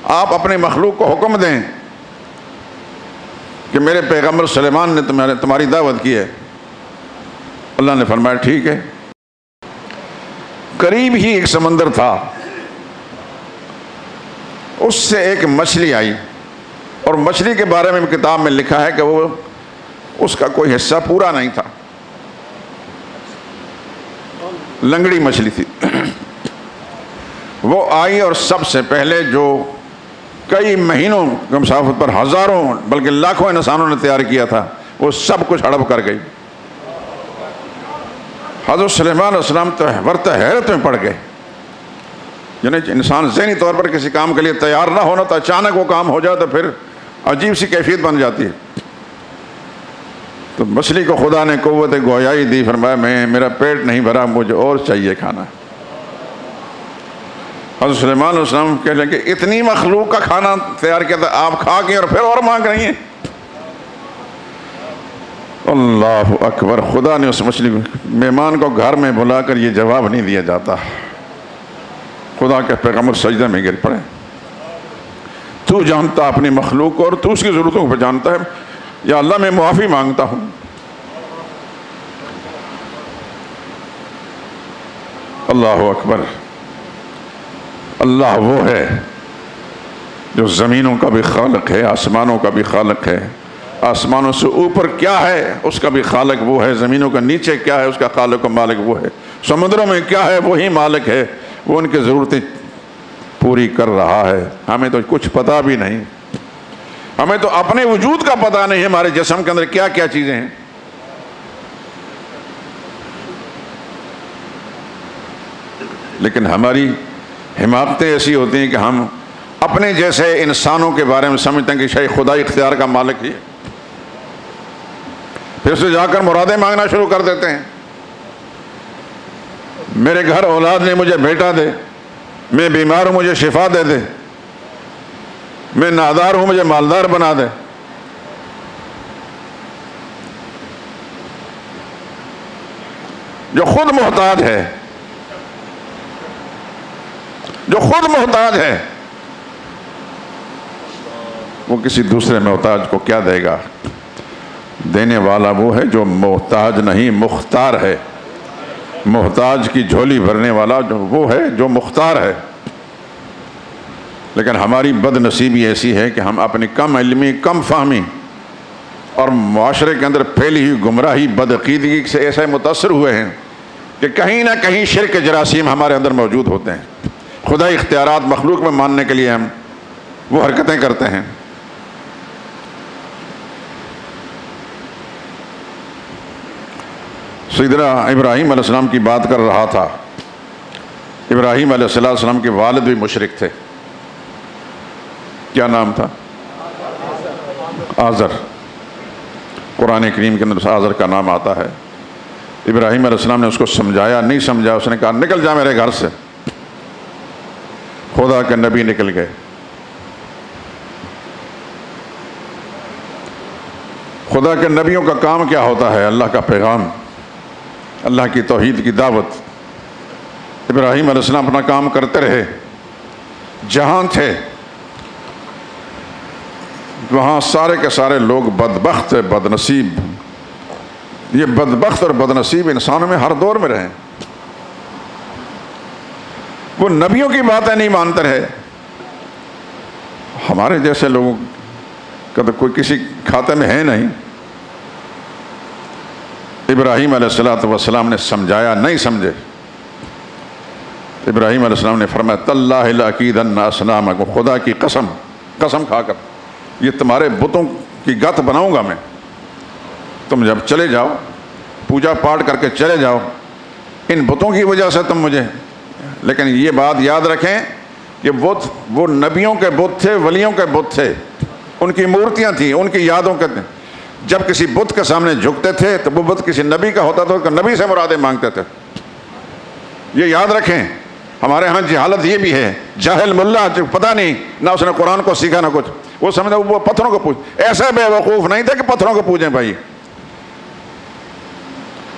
Speaker 1: آپ اپنے مخلوق کو حکم دیں کہ میرے پیغمبر سلیمان نے تمہاری دعوت کی ہے۔ اللہ نے فرمایا ٹھیک ہے۔ قریب ہی ایک سمندر تھا، اس سے ایک مچھلی آئی، اور مچھلی کے بارے میں کتاب میں لکھا ہے کہ وہ اس کا کوئی حصہ پورا نہیں تھا، لنگڑی مچھلی تھی۔ وہ آئی اور سب سے پہلے جو کئی مہینوں کی مسافت پر ہزاروں بلکہ لاکھوں انسانوں نے تیار کیا تھا، وہ سب کچھ ہڑپ کر گئی۔ حضرت سلیمان علیہ السلام تو حیرت میں پڑ گئے۔ یعنی انسان ذہنی طور پر کسی کام کے لیے تیار نہ ہونا، تو اچانک وہ کام ہو جائے تو پھر عجیب سی کیفیت بن جاتی ہے۔ تو مچھلی کو خدا نے قوت گویائی دی، فرمایا میرا پیٹ نہیں بھرا، مجھے اور چاہیے کھانا۔ حضرت سلیمان علیہ السلام کہہ لیں کہ اتنی مخلوق کا کھانا تیار کیا تھا، آپ کھا کے اور پھر اور مانگ رہی ہیں؟ اللہ اکبر! خدا نے اس مچھلی مہمان کو گھر میں بلا کر یہ جواب نہیں دیا جاتا۔ خدا کے پیغمبر سجدے میں گر پڑے. تو جانتا اپنی مخلوق کو اور تو اس کی ضرورتوں کو جانتا ہے. یا اللہ میں معافی مانگتا ہوں. اللہ اکبر. اللہ وہ ہے جو زمینوں کا بھی خالق ہے، آسمانوں کا بھی خالق ہے. آسمانوں سے اوپر کیا ہے اس کا بھی خالق وہ ہے، زمینوں کا نیچے کیا ہے اس کا خالق و مالک وہ ہے، سمندروں میں کیا ہے وہی مالک ہے، وہ ان کی ضرورتیں پوری کر رہا ہے. ہمیں تو کچھ پتہ بھی نہیں، ہمیں تو اپنے وجود کا پتہ نہیں ہے ہمارے جسم کے اندر کیا کیا چیزیں ہیں. لیکن ہماری حماقتیں ایسی ہوتی ہیں کہ ہم اپنے جیسے انسانوں کے بارے میں سمجھتے ہیں کہ شاید خدائی اختیار کا مالک ہی ہے، پھر سے جا کر مرادیں مانگنا شروع کر دیتے ہیں. میرے گھر اولاد نے مجھے بیٹا دے، میں بیمار ہوں مجھے شفا دے دے، میں نادار ہوں مجھے مالدار بنا دے. جو خود محتاج ہے، جو خود محتاج ہے، وہ کسی دوسرے محتاج کو کیا دے گا؟ دینے والا وہ ہے جو محتاج نہیں مختار ہے. محتاج کی جھولی بھرنے والا جو وہ ہے جو مختار ہے. لیکن ہماری بد نصیبی ایسی ہے کہ ہم اپنی کم علمی، کم فہمی اور معاشرے کے اندر پھیلی ہوئی گمراہی، بدعقیدگی سے ایسے متاثر ہوئے ہیں کہ کہیں نہ کہیں شرک جراثیم ہمارے اندر موجود ہوتے ہیں. خدائی اختیارات مخلوق میں ماننے کے لیے ہم وہ حرکتیں کرتے ہیں. سیدنا ابراہیم علیہ السلام کی بات کر رہا تھا. ابراہیم علیہ السلام کے والد بھی مشرک تھے. کیا نام تھا؟ آزر. قرآن کریم کے اندر آزر کا نام آتا ہے. ابراہیم علیہ السلام نے اس کو سمجھایا، نہیں سمجھا. اس نے کہا نکل جا میرے گھر سے. خدا کے نبی نکل گئے. خدا کے نبیوں کا کام کیا ہوتا ہے؟ اللہ کا پیغام، اللہ کی توحید کی دعوت. ابراہیم علیہ السلام اپنا کام کرتے رہے. جہاں تھے وہاں سارے کے سارے لوگ بدبخت، بد نصیب. یہ بدبخت اور بد نصیب انسانوں میں ہر دور میں رہے. وہ نبیوں کی باتیں نہیں مانتے رہے. ہمارے جیسے لوگوں کا تو کوئی کسی کھاتے میں ہے نہیں. ابراہیم علیہ السلام نے سمجھایا، نہیں سمجھے. ابراہیم علیہ السلام نے فرمایا تاللہ لأکیدن اصنامکم، خدا کی قسم کھا کر یہ تمہارے بتوں کی گت بناؤں گا میں. تم جب چلے جاؤ پوجا پاٹ کر کے چلے جاؤ، ان بتوں کی وجہ سے تم مجھے. لیکن یہ بات یاد رکھیں کہ بت وہ نبیوں کے بت تھے، ولیوں کے بت تھے. ان کی مورتیاں تھیں، ان کی یادوں کے. جب کسی بت کے سامنے جھکتے تھے تو وہ بت کسی نبی کا ہوتا تھا تو نبی سے مرادیں مانگتے تھے. یہ یاد رکھیں. ہمارے ہاں جہالت یہ بھی ہے. جاہل ملا جو پتہ نہیں، نہ اس نے قرآن کو سیکھا نہ کچھ، وہ سمجھا وہ پتھروں کو پوچھ. ایسے بے وقوف نہیں تھے کہ پتھروں کو پوجیں بھائی.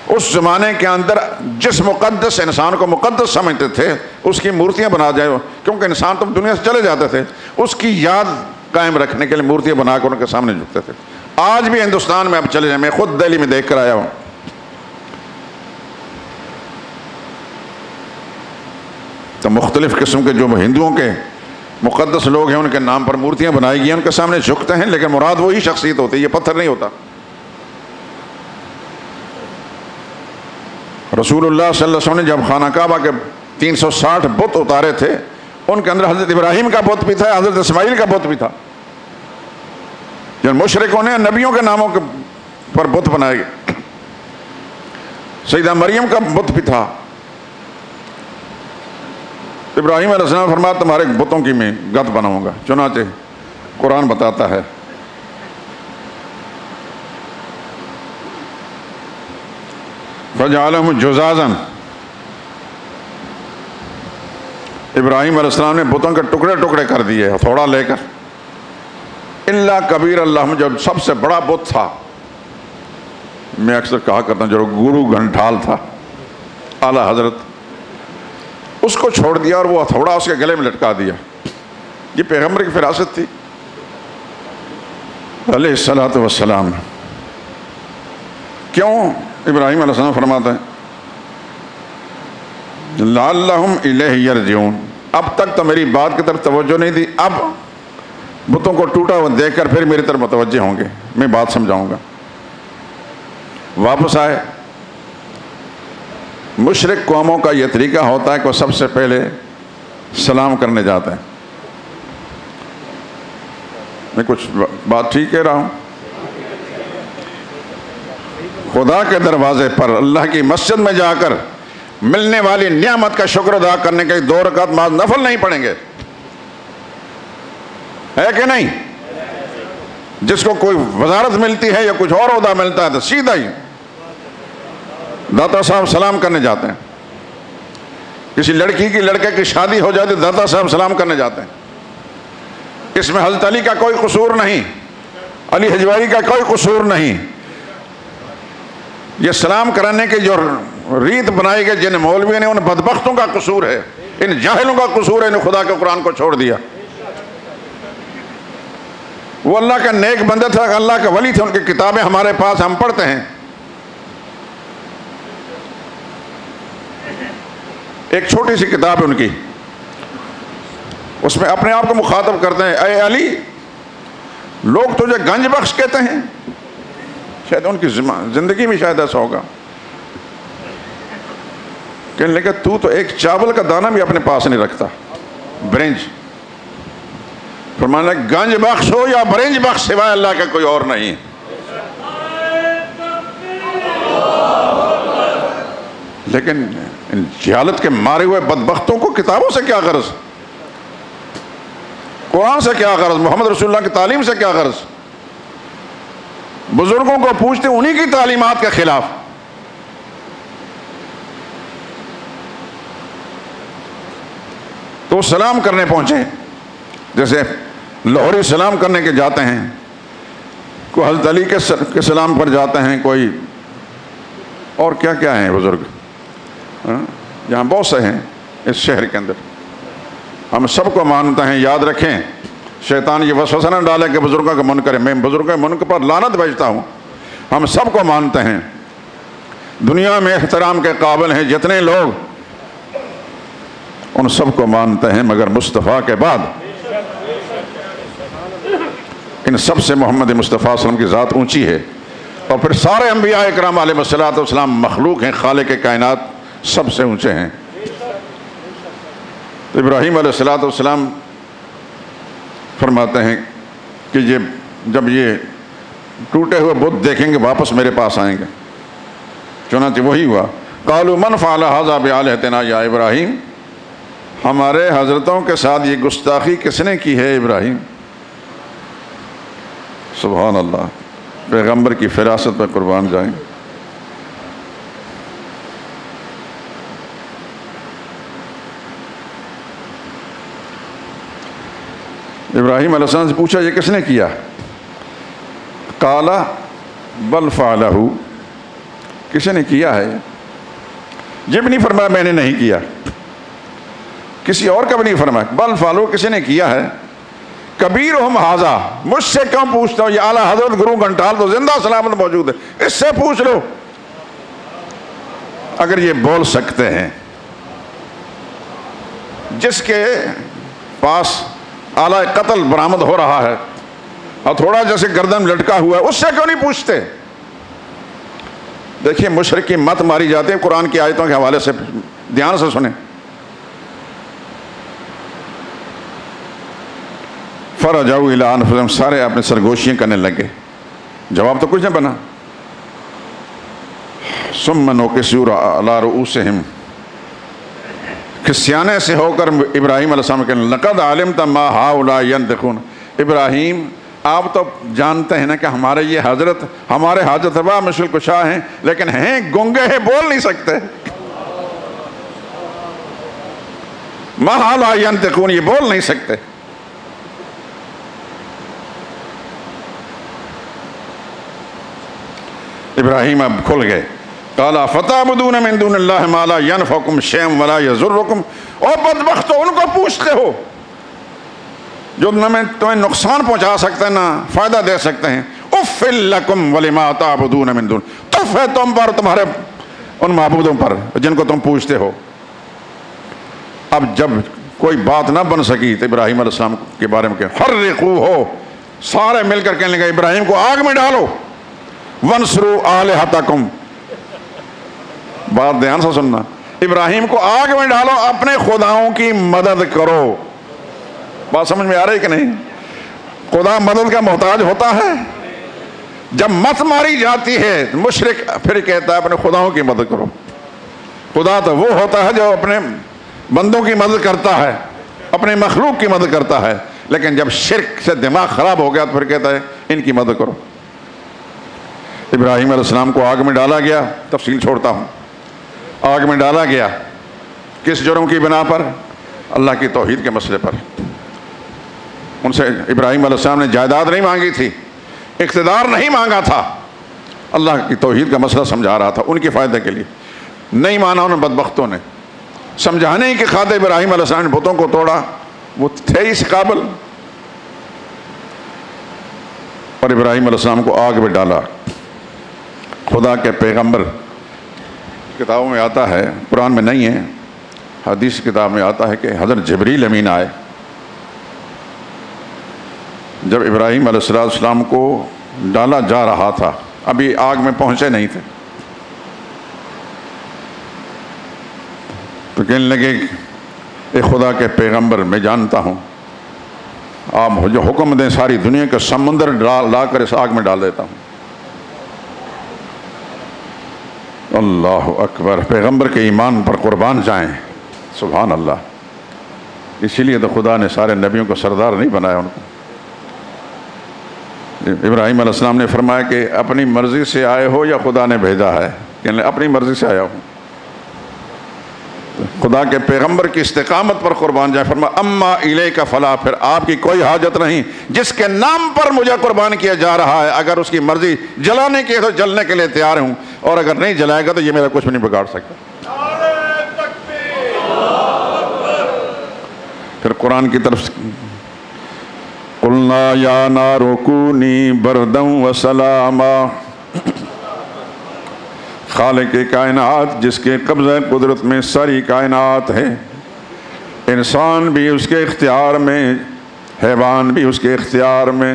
Speaker 1: اس زمانے کے اندر جس مقدس انسان کو مقدس سمجھتے تھے اس کی مورتیاں بنا جائے، کیونکہ انسان تو دنیا سے چلے جاتے تھے، اس کی یاد قائم رکھنے کے لیے مورتیاں بنا کر ان کے سامنے جھکتے تھے. آج بھی ہندوستان میں اب چلے جائیں، میں خود دہلی میں دیکھ کر آیا ہوں. تو مختلف قسم کے جو ہندوؤں کے مقدس لوگ ہیں ان کے نام پر مورتیاں بنائی گئی ہیں، ان کے سامنے جھکتے ہیں، لیکن مراد وہی شخصیت ہوتی ہے، یہ پتھر نہیں ہوتا. رسول اللہ صلی اللہ علیہ وسلم نے جب خانہ کعبہ کے 360 بت اتارے تھے، ان کے اندر حضرت ابراہیم کا بت بھی تھا، حضرت اسماعیل کا بت بھی تھا. جن مشرکوں نے نبیوں کے ناموں پر بت بنائے گئے. سیدہ مریم کا بت بھی تھا. ابراہیم علیہ السلام فرمایا تمہارے بتوں کی میں گت بناؤں گا. چنانچہ قرآن بتاتا ہے فَجَعَلَهُمْ جُزَازًا، ابراہیم علیہ السلام نے بتوں کے ٹکڑے ٹکڑے کر دیے تھوڑا لے کر. اللہ کبیر اللہ، جب سب سے بڑا بت تھا، میں اکثر کہا کرتا ہوں جو گرو گھنٹال تھا، اعلیٰ حضرت اس کو چھوڑ دیا اور وہ ہتھوڑا اس کے گلے میں لٹکا دیا. یہ پیغمبر کی فراست تھی علیہ الصلوۃ والسلام. کیوں؟ ابراہیم علیہ السلام فرماتے ہیں لعلہم الیہ یرجعون. اب تک تو میری بات کی طرف توجہ نہیں تھی، اب بتوں کو ٹوٹا ہوا دیکھ کر پھر میری طرف متوجہ ہوں گے، میں بات سمجھاؤں گا. واپس آئے. مشرک قوموں کا یہ طریقہ ہوتا ہے کہ وہ سب سے پہلے سلام کرنے جاتے ہیں. میں کچھ بات ٹھیک کہہ رہا ہوں؟ خدا کے دروازے پر اللہ کی مسجد میں جا کر ملنے والی نعمت کا شکر ادا کرنے کے 2 رکعت نماز نفل نہیں پڑھیں گے، ہے کہ نہیں؟ جس کو کوئی وزارت ملتی ہے یا کچھ اور عہدہ ملتا ہے تو سیدھا ہی داتا صاحب سلام کرنے جاتے ہیں. کسی لڑکی کی لڑکے کی شادی ہو جاتی داتا صاحب سلام کرنے جاتے ہیں. اس میں حضرت علی کا کوئی قصور نہیں، علی حجویری کا کوئی قصور نہیں. یہ سلام کرانے کی جو ریت بنائی گئی جن مولویوں نے، ان بدبختوں کا قصور ہے، ان جاہلوں کا قصور ہے، انہوں نے خدا کے قرآن کو چھوڑ دیا. وہ اللہ کا نیک بندہ تھا، اللہ کا ولی تھے، ان کی کتابیں ہمارے پاس ہم پڑھتے ہیں. ایک چھوٹی سی کتاب ہے ان کی، اس میں اپنے آپ کو مخاطب کرتے ہیں اے علی لوگ تجھے گنج بخش کہتے ہیں. شاید ان کی زندگی میں شاید ایسا ہوگا. کہنے لگا تو ایک چاول کا دانہ بھی اپنے پاس نہیں رکھتا، برنج. فرمانا گنج بخش ہو یا برنج بخش سوائے اللہ کا کوئی اور نہیں. لیکن ان جہالت کے مارے ہوئے بدبختوں کو کتابوں سے کیا غرض، قرآن سے کیا غرض، محمد رسول اللہ کی تعلیم سے کیا غرض. بزرگوں کو پوچھتے انہی کی تعلیمات کے خلاف. تو سلام کرنے پہنچے، جیسے لاہوری سلام کرنے کے جاتے ہیں، کوئی حضرت علی کے سلام پر جاتے ہیں، کوئی اور کیا کیا ہیں بزرگ، یہاں بہت سے ہیں اس شہر کے اندر. ہم سب کو مانتے ہیں. یاد رکھیں شیطان یہ وسوسہ نہ ڈالے کہ بزرگوں کا منکر ہے. میں بزرگوں کے منکر پر لعنت بھیجتا ہوں. ہم سب کو مانتے ہیں. دنیا میں احترام کے قابل ہیں جتنے لوگ، ان سب کو مانتے ہیں، مگر مصطفیٰ کے بعد ان سب سے محمد مصطفیٰ صلی اللہ علیہ وسلم کی ذات اونچی ہے. اور پھر سارے انبیاء اکرام علیہ الصلوۃ والسلام مخلوق ہیں، خالق کائنات سب سے اونچے ہیں. تو ابراہیم علیہ الصلوۃ والسلام فرماتے ہیں کہ جب یہ ٹوٹے ہوئے بت دیکھیں گے واپس میرے پاس آئیں گے. چنانچہ وہی ہوا. قالوا من فعل هذا بآلهتنا یا ابراہیم، ہمارے حضرتوں کے ساتھ یہ گستاخی کس نے کی ہے ابراہیم. سبحان اللہ، پیغمبر کی فراست پہ قربان جائیں. ابراہیم علیہ السلام سے پوچھا یہ کس نے کیا؟ قال بل فعلہ، کسی نے کیا ہے. یہ بھی نہیں فرمایا میں نے نہیں کیا، کسی اور کا بھی نہیں فرمایا، بل فعلہ کسی نے کیا ہے. کبیرہم ھذا، مجھ سے کیوں پوچھتا ہو؟ یہ اعلیٰ حضرت گرو گھنٹال تو زندہ سلامت موجود ہے، اس سے پوچھ لو اگر یہ بول سکتے ہیں. جس کے پاس آلہ قتل برآمد ہو رہا ہے اور تھوڑا جیسے گردن لٹکا ہوا ہے، اس سے کیوں نہیں پوچھتے؟ دیکھیے مشرک کی مت ماری جاتی ہے قرآن کی آیتوں کے حوالے سے، دھیان سے سنیں. فرجعوا الی انفسہم، سارے اپنے سرگوشیاں کرنے لگے. جواب تو کچھ نہ بنا. ثم نکسوا علی رؤوسہم، کھسیانے سے ہو کر ابراہیم علیہ السلام کہنے لقد علمت ما ہؤلاء ینطقون. ابراہیم آپ تو جانتے ہیں نا کہ ہمارے یہ حضرت ہمارے حاجت روا مشکل کشا ہیں، لیکن ہیں گنگے ہیں، بول نہیں سکتے. ما ہؤلاء ینطقون، یہ بول نہیں سکتے. ابراہیم اب کھل گئے. قال فتعبدون من دون اللہ ما لا ينفعكم شيئا ولا يضركم، اور بدبختو، ان کو پوچھتے ہو جو تمہیں نقصان پہنچا سکتے ہیں، نہ فائدہ دے سکتے ہیں. اف لکم ولما تعبدون من دون، تف ہے تم پر، تمہارے ان معبودوں پر جن کو تم پوچھتے ہو. اب جب کوئی بات نہ بن سکی تو ابراہیم علیہ السلام کے بارے میں کہ حرقوہ، سارے مل کر کہنے لگے ابراہیم کو آگ میں ڈالو. وانصروا آلہتکم، بات دھیان سے سننا، ابراہیم کو آگ میں ڈالو، اپنے خداؤں کی مدد کرو. بات سمجھ میں آ رہی کہ نہیں؟ خدا مدد کا محتاج ہوتا ہے. جب مت ماری جاتی ہے مشرک پھر کہتا ہے اپنے خداؤں کی مدد کرو. خدا تو وہ ہوتا ہے جو اپنے بندوں کی مدد کرتا ہے، اپنے مخلوق کی مدد کرتا ہے. لیکن جب شرک سے دماغ خراب ہو گیا تو پھر کہتا ہے ان کی مدد کرو. ابراہیم علیہ السلام کو آگ میں ڈالا گیا، تفصیل چھوڑتا ہوں. آگ میں ڈالا گیا کس جرم کی بنا پر؟ اللہ کی توحید کے مسئلے پر. ان سے ابراہیم علیہ السلام نے جائیداد نہیں مانگی تھی، اقتدار نہیں مانگا تھا، اللہ کی توحید کا مسئلہ سمجھا رہا تھا ان کے فائدے کے لیے. نہیں مانا ان بدبختوں نے. سمجھانے کے خاطر ابراہیم علیہ السلام نے بتوں کو توڑا، وہ تھے اس قابل، اور ابراہیم علیہ السلام کو آگ میں ڈالا. خدا کے پیغمبر کتابوں میں آتا ہے، قرآن میں نہیں ہے، حدیث کتاب میں آتا ہے کہ حضرت جبریل امین آئے جب ابراہیم علیہ السلام کو ڈالا جا رہا تھا، ابھی آگ میں پہنچے نہیں تھے، تو کہنے لگے اے خدا کے پیغمبر میں جانتا ہوں آپ جو حکم دیں ساری دنیا کا سمندر لا کر اس آگ میں ڈال دیتا ہوں. اللہ اکبر، پیغمبر کے ایمان پر قربان جائیں، سبحان اللہ. اسی لیے تو خدا نے سارے نبیوں کو سردار نہیں بنایا ان کو. ابراہیم علیہ السلام نے فرمایا کہ اپنی مرضی سے آئے ہو یا خدا نے بھیجا ہے؟ کہ اپنی مرضی سے آیا ہوں. خدا کے پیغمبر کی استقامت پر قربان جائے. فرمایا اما الیک فلا، پھر آپ کی کوئی حاجت نہیں، جس کے نام پر مجھے قربان کیا جا رہا ہے اگر اس کی مرضی جلانے کی ہے تو جلنے کے لیے تیار ہوں، اور اگر نہیں جلائے گا تو یہ میرا کچھ بھی نہیں بگاڑ سکتا. پھر قرآن کی طرف قلنا یا نار کونی بردا وسلاما، خالق کائنات جس کے قبضہ قدرت میں ساری کائنات ہے، انسان بھی اس کے اختیار میں، حیوان بھی اس کے اختیار میں،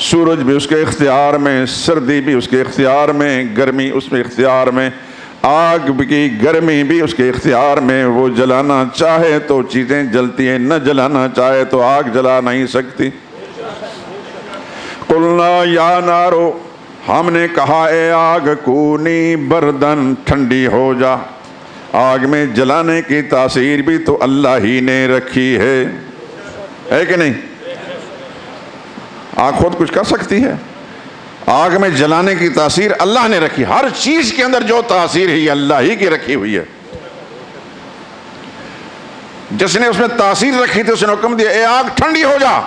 Speaker 1: سورج بھی اس کے اختیار میں، سردی بھی اس کے اختیار میں، گرمی اس کے اختیار میں، آگ کی گرمی بھی اس کے اختیار میں. وہ جلانا چاہے تو چیزیں جلتی ہیں، نہ جلانا چاہے تو آگ جلا نہیں سکتی. قلنا یا نارو، ہم نے کہا اے آگ کونی بردن، ٹھنڈی ہو جا. آگ میں جلانے کی تاثیر بھی تو اللہ ہی نے رکھی ہے کہ نہیں؟ آگ خود کچھ کر سکتی ہے؟ آگ میں جلانے کی تاثیر اللہ نے رکھی. ہر چیز کے اندر جو تاثیر ہے اللہ ہی کی رکھی ہوئی ہے. جس نے اس میں تاثیر رکھی تھی اس نے حکم دیا اے آگ ٹھنڈی ہو جا،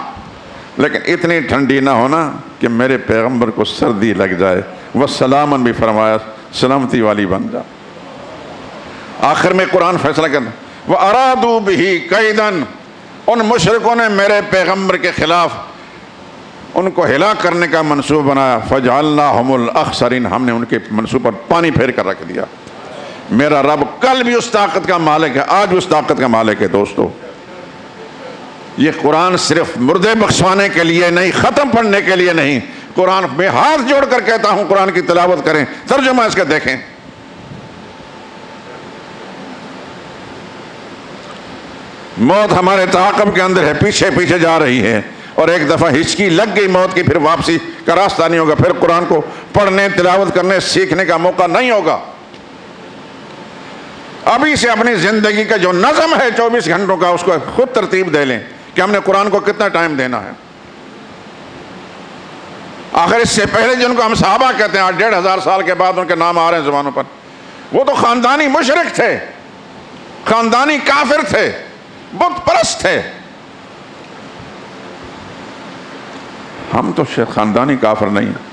Speaker 1: لیکن اتنی ٹھنڈی نہ ہونا کہ میرے پیغمبر کو سردی لگ جائے. وسلامن بھی فرمایا سلامتی والی بن جا. آخر میں قرآن فیصلہ کرنا وَأَرَادُوا بِهِ قَيْدًا، ان مشرکوں نے میرے پیغمبر کے خلاف ان کو ہلاک کرنے کا منصوبہ بنایا. فَجْعَلْنَاهُمُ الْأَخْسَرِينَ، ہم نے ان کے منصوبے پر پانی پھیر کر رکھ دیا. میرا رب کل بھی اس طاقت کا مالک ہے، آج بھی اس طاقت کا مالک ہے. دوستو، یہ قرآن صرف مردے بخشوانے کے لیے نہیں، ختم پڑھنے کے لیے نہیں. قرآن میں ہاتھ جوڑ کر کہتا ہوں قرآن کی تلاوت کریں، ترجمہ اس کا دیکھیں. موت ہمارے تعاقب کے اندر ہے، پیچھے پیچھے جا رہی ہے، اور ایک دفعہ ہچکی لگ گئی موت کی، پھر واپسی کا راستہ نہیں ہوگا. پھر قرآن کو پڑھنے، تلاوت کرنے، سیکھنے کا موقع نہیں ہوگا. ابھی سے اپنی زندگی کا جو نظم ہے 24 گھنٹوں کا، اس کو خود ترتیب دے لیں کہ ہم نے قرآن کو کتنا ٹائم دینا ہے. آخر اس سے پہلے جن کو ہم صحابہ کہتے ہیں، 1500 سال کے بعد ان کے نام آ رہے ہیں زبانوں پر، وہ تو خاندانی مشرک تھے، خاندانی کافر تھے، بت پرست تھے. ہم تو خاندانی کافر نہیں ہیں.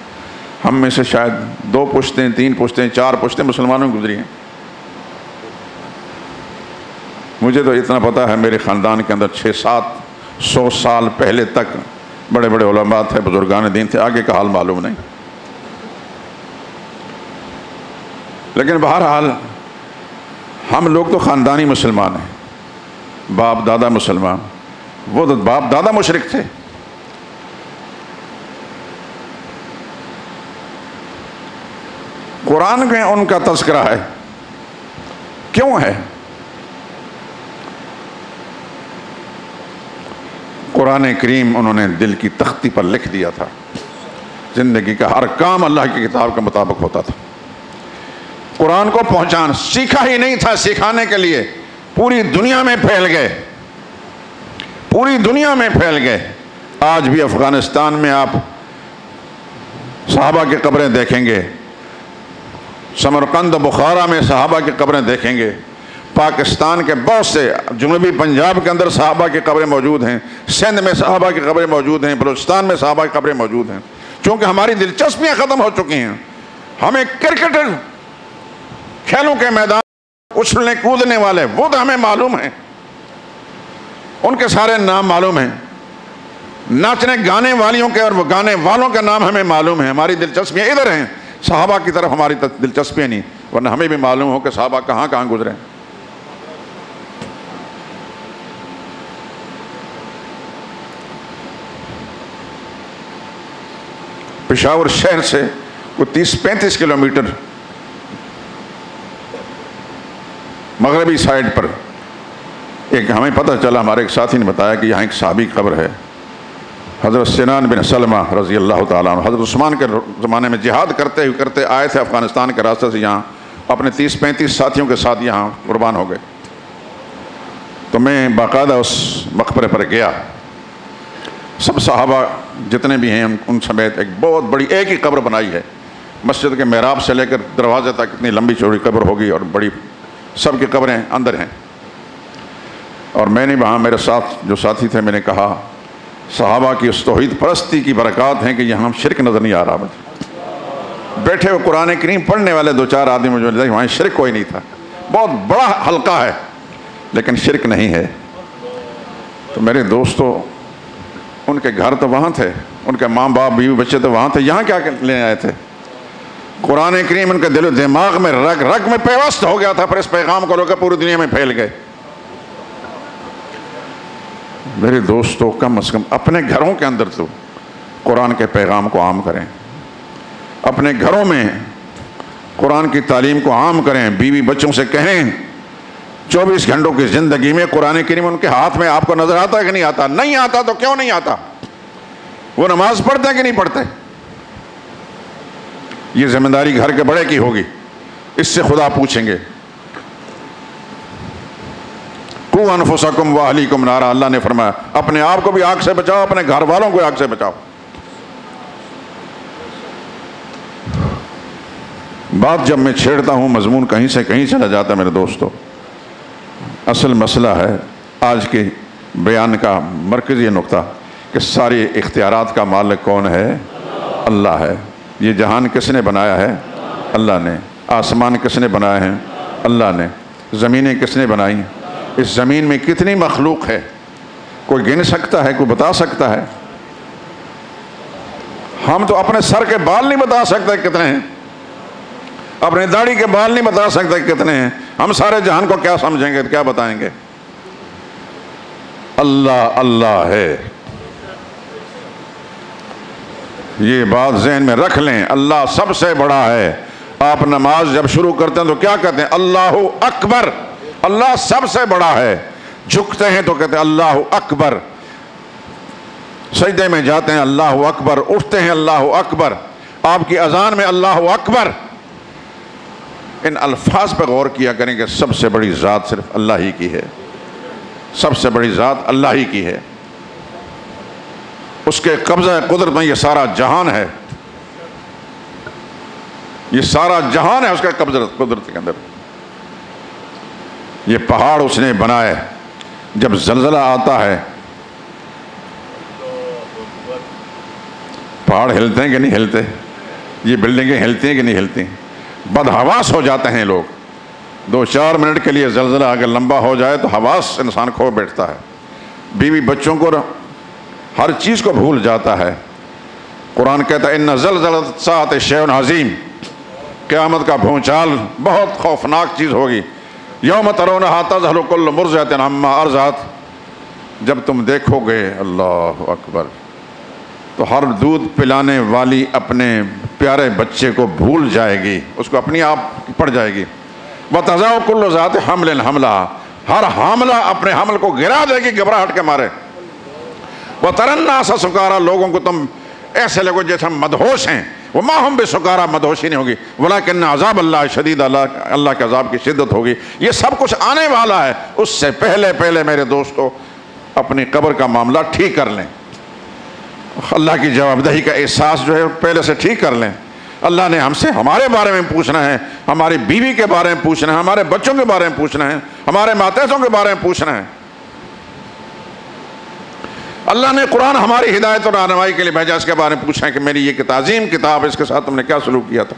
Speaker 1: ہم میں سے شاید 2 پشتیں، 3 پشتیں، 4 پشتیں مسلمانوں میں گزری ہیں. مجھے تو اتنا پتا ہے میرے خاندان کے اندر 600-700 سال پہلے تک بڑے بڑے علماء تھے، بزرگان دین تھے، آگے کا حال معلوم نہیں۔ لیکن بہرحال ہم لوگ تو خاندانی مسلمان ہیں، باپ دادا مسلمان، وہ تو باپ دادا مشرک تھے۔ قرآن میں ان کا تذکرہ ہے، کیوں ہے؟ قرآن کریم انہوں نے دل کی تختی پر لکھ دیا تھا، زندگی کا ہر کام اللہ کی کتاب کے مطابق ہوتا تھا۔ قرآن کو پہنچان سیکھا ہی نہیں تھا، سکھانے کے لیے پوری دنیا میں پھیل گئے، پوری دنیا میں پھیل گئے۔ آج بھی افغانستان میں آپ صحابہ کی قبریں دیکھیں گے، سمرقند بخارا میں صحابہ کی قبریں دیکھیں گے، پاکستان کے بہت سے جنوبی پنجاب کے اندر صحابہ کی قبریں موجود ہیں، سندھ میں صحابہ کی قبریں موجود ہیں، بلوچستان میں صحابہ کی قبریں موجود ہیں۔ چونکہ ہماری دلچسپیاں ختم ہو چکی ہیں، ہمیں کرکٹر کھیلوں کے میدان اچھلنے کودنے والے وہ تو ہمیں معلوم ہیں، ان کے سارے نام معلوم ہیں، ناچنے گانے والیوں کے اور وہ گانے والوں کے نام ہمیں معلوم ہیں۔ ہماری دلچسپیاں ادھر ہیں، صحابہ کی طرف ہماری دلچسپیاں نہیں، ورنہ ہمیں بھی معلوم ہو کہ صحابہ کہاں کہاں گزرے۔ پشاور شہر سے کوئی 30-35 کلومیٹر مغربی سائڈ پر ایک ہمیں پتہ چلا، ہمارے ایک ساتھی نے بتایا کہ یہاں ایک صحابی کی قبر ہے، حضرت سنان بن سلمہ رضی اللہ تعالیٰ عنہ، حضرت عثمان کے زمانے میں جہاد کرتے آئے تھے افغانستان کے راستے سے یہاں، اپنے 30-35 ساتھیوں کے ساتھ یہاں قربان ہو گئے۔ تو میں باقاعدہ اس مقبرے پر گیا، سب صحابہ جتنے بھی ہیں ان سمیت ایک بہت بڑی ایک ہی قبر بنائی ہے، مسجد کے محراب سے لے کر دروازے تک اتنی لمبی چوڑی قبر ہوگی اور بڑی، سب کی قبریں اندر ہیں۔ اور میں نے وہاں میرے ساتھ جو ساتھی تھے، میں نے کہا صحابہ کی اس توحید پرستی کی برکات ہیں کہ یہاں شرک نظر نہیں آ رہا مجھے۔ بیٹھے ہوئے قرآن کریم پڑھنے والے 2-4 آدمی مجھے لگے وہاں شرک کوئی نہیں تھا، بہت بڑا حلقہ ہے لیکن شرک نہیں ہے۔ تو میرے دوستو، ان کے گھر تو وہاں تھے، ان کے ماں باپ بیوی بچے تو وہاں تھے، یہاں کیا لینے آئے تھے؟ قرآن کریم ان کے دل و دماغ میں رگ رگ میں پیوست ہو گیا تھا، پھر اس پیغام کو لے کر پوری دنیا میں پھیل گئے۔ میرے دوستو، کم از کم اپنے گھروں کے اندر تو قرآن کے پیغام کو عام کریں، اپنے گھروں میں قرآن کی تعلیم کو عام کریں، بیوی بچوں سے کہیں 24 گھنٹوں کی زندگی میں قرآن کریم ان کے ہاتھ میں آپ کو نظر آتا ہے کہ نہیں آتا؟ نہیں آتا تو کیوں نہیں آتا؟ وہ نماز پڑھتے ہیں کہ نہیں پڑھتے؟ یہ ذمہ داری گھر کے بڑے کی ہوگی، اس سے خدا پوچھیں گے۔ قُوْ أَنفُسَكُمْ وَأَهْلِيكُمْ نَارًا، اللہ نے فرمایا اپنے آپ کو بھی آگ سے بچاؤ، اپنے گھر والوں کو آگ سے بچاؤ۔ بات جب میں چھیڑتا ہوں مضمون کہیں سے کہیں چلا جاتا ہے میرے دوستو۔ اصل مسئلہ ہے آج کے بیان کا مرکزی نقطہ کہ سارے اختیارات کا مالک کون ہے؟ اللہ ہے۔ یہ جہان کس نے بنایا ہے؟ اللہ نے۔ آسمان کس نے بنائے ہیں؟ اللہ نے۔ زمینیں کس نے بنائی ہیں؟ اس زمین میں کتنی مخلوق ہے؟ کوئی گن سکتا ہے؟ کوئی بتا سکتا ہے؟ ہم تو اپنے سر کے بال نہیں بتا سکتے کتنے ہیں، اپنے داڑھی کے بال نہیں بتا سکتے کتنے ہیں، ہم سارے جہان کو کیا سمجھیں گے، کیا بتائیں گے؟ اللہ اللہ ہے، یہ بات ذہن میں رکھ لیں، اللہ سب سے بڑا ہے۔ آپ نماز جب شروع کرتے ہیں تو کیا کہتے ہیں؟ اللہ اکبر، اللہ سب سے بڑا ہے۔ جھکتے ہیں تو کہتے ہیں اللہ اکبر، سجدے میں جاتے ہیں اللہ اکبر، اٹھتے ہیں اللہ اکبر، آپ کی اذان میں اللہ اکبر۔ ان الفاظ پہ غور کیا کریں کہ سب سے بڑی ذات صرف اللہ ہی کی ہے، سب سے بڑی ذات اللہ ہی کی ہے، اس کے قبضہ قدرت میں یہ سارا جہان ہے، یہ سارا جہان ہے اس کے قدرت کے اندر۔ یہ پہاڑ اس نے بنائے، جب زلزلہ آتا ہے پہاڑ ہلتے ہیں کہ نہیں ہلتے؟ یہ بلڈنگیں ہلتی ہیں کہ نہیں ہلتی؟ بدحواس ہو جاتے ہیں لوگ، 2-4 منٹ کے لیے زلزلہ اگر لمبا ہو جائے تو حواس انسان کھو بیٹھتا ہے، بیوی بچوں کو ہر چیز کو بھول جاتا ہے۔ قرآن کہتا ہے ان زلزلۃ الساعۃ شیء عظیم، قیامت کا بھونچال بہت خوفناک چیز ہوگی۔ یوم ترونھا تذہل کل مرضعۃ عما ارضعت، جب تم دیکھو گے اللہ اکبر تو ہر دودھ پلانے والی اپنے پیارے بچے کو بھول جائے گی، اس کو اپنی آپ پڑ جائے گی۔ وتضع کل ذات حمل حملھا، ہر حاملہ اپنے حمل کو گرا دے گی گھبراہٹ کے مارے۔ وتری الناس سکارا، لوگوں کو تم ایسے لگو جیسے ہم مدہوش ہیں۔ وما ہم بسکارا، مدہوشی نہیں ہوگی۔ ولکن عذاب اللہ شدید، اللہ کے عذاب کی شدت ہوگی۔ یہ سب کچھ آنے والا ہے، اس سے پہلے میرے دوستو اپنی قبر کا معاملہ ٹھیک کر لیں، اللہ کی جواب دہی کا احساس جو ہے پہلے سے ٹھیک کر لیں۔ اللہ نے ہم سے ہمارے بارے میں پوچھنا ہے، ہماری بیوی کے بارے میں پوچھنا ہے، ہمارے بچوں کے بارے میں پوچھنا ہے، ہمارے ماتحتوں کے بارے میں پوچھنا ہے۔ اللہ نے قرآن ہماری ہدایت اور رہنمائی کے لیے بھیجا، اس کے بارے میں پوچھا ہے کہ میری یہ عظیم کتاب، اس کے ساتھ تم نے کیا سلوک کیا تھا۔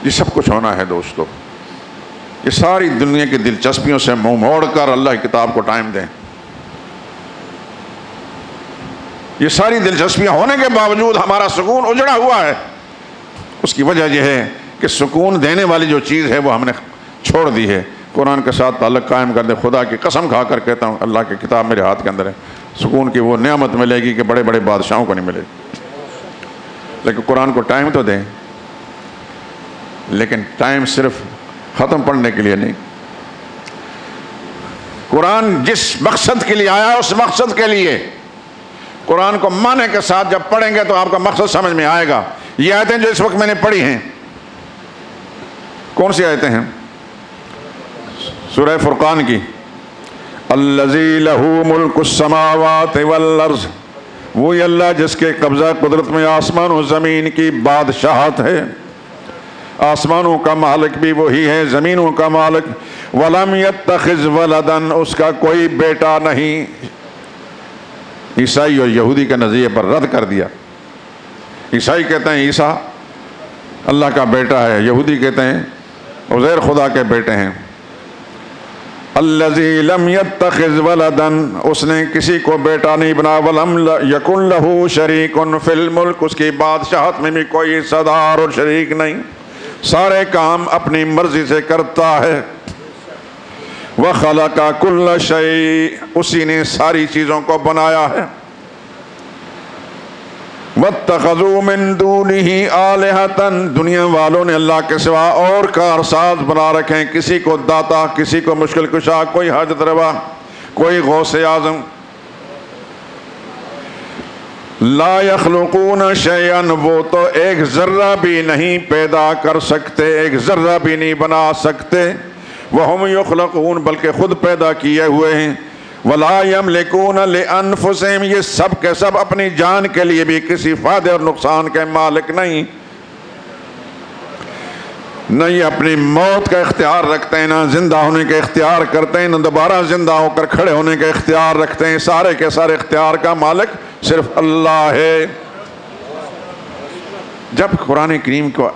Speaker 1: یہ سب کچھ ہونا ہے دوستو۔ یہ ساری دنیا کی دلچسپیوں سے منہ موڑ کر اللہ کی کتاب کو ٹائم دیں۔ یہ ساری دلچسپیاں ہونے کے باوجود ہمارا سکون اجڑا ہوا ہے، اس کی وجہ یہ ہے کہ سکون دینے والی جو چیز ہے وہ ہم نے چھوڑ دی ہے۔ قرآن کے ساتھ تعلق قائم کر دے۔ خدا کی قسم کھا کر کہتا ہوں، اللہ کی کتاب میرے ہاتھ کے اندر ہے، سکون کی وہ نعمت ملے گی کہ بڑے بڑے بادشاہوں کو نہیں ملے گی۔ لیکن قرآن کو ٹائم تو دیں، لیکن ٹائم صرف ختم پڑھنے کے لیے نہیں۔ قرآن جس مقصد کے لیے آیا اس مقصد کے لیے قرآن کو معنی کے ساتھ جب پڑھیں گے تو آپ کا مقصد سمجھ میں آئے گا۔ یہ آیتیں جو اس وقت میں نے پڑھی ہیں، کون سی آیتیں ہیں؟ سورہ فرقان کی، الذی لہ ملک السماوات والارض، وہی اللہ جس کے قبضہ قدرت میں آسمان و زمین کی بادشاہت ہے، آسمانوں کا مالک بھی وہی ہے، زمینوں کا مالک۔ ولم یتخذ ولدا، اس کا کوئی بیٹا نہیں۔ عیسائی اور یہودی کے نظریے پر رد کر دیا۔ عیسائی کہتے ہیں عیسیٰ اللہ کا بیٹا ہے، یہودی کہتے ہیں عزیر خدا کے بیٹے ہیں۔ الذی لم یتخذ ولدا، اس نے کسی کو بیٹا نہیں بنا۔ ولم یکن لہ شریک فی الملک، اس کی بادشاہت میں بھی کوئی حصہ دار اور شریک نہیں، سارے کام اپنی مرضی سے کرتا ہے۔ وَخَلَقَ كُلَّ شَيْءٍ، اسی نے ساری چیزوں کو بنایا ہے۔ وَاتَّخَذُوا مِن دُونِهِ آلِهَةً، دنیا والوں نے اللہ کے سوا اور کارساز بنا رکھے ہیں، کسی کو داتا، کسی کو مشکل کشا، کوئی حاجت روا، کوئی غوث اعظم۔ لا يخلقون شيئا، وہ تو ایک ذرہ بھی نہیں پیدا کر سکتے، ایک ذرہ بھی نہیں بنا سکتے۔ وَهُمْ يُخْلَقُونَ، بلکہ خود پیدا کیے ہوئے ہیں۔ وَلَا يَمْلِكُونَ لِأَنفُسِهِمْ، یہ سب کے سب اپنی جان کے لیے بھی کسی فائدے اور نقصان کے مالک نہیں، نہ یہ اپنی موت کا اختیار رکھتے ہیں، نہ زندہ ہونے کا اختیار کرتے ہیں، نہ دوبارہ زندہ ہو کر کھڑے ہونے کا اختیار رکھتے ہیں۔ سارے کے سارے اختیار کا مالک صرف اللہ ہے۔ جب قرآن کریم کو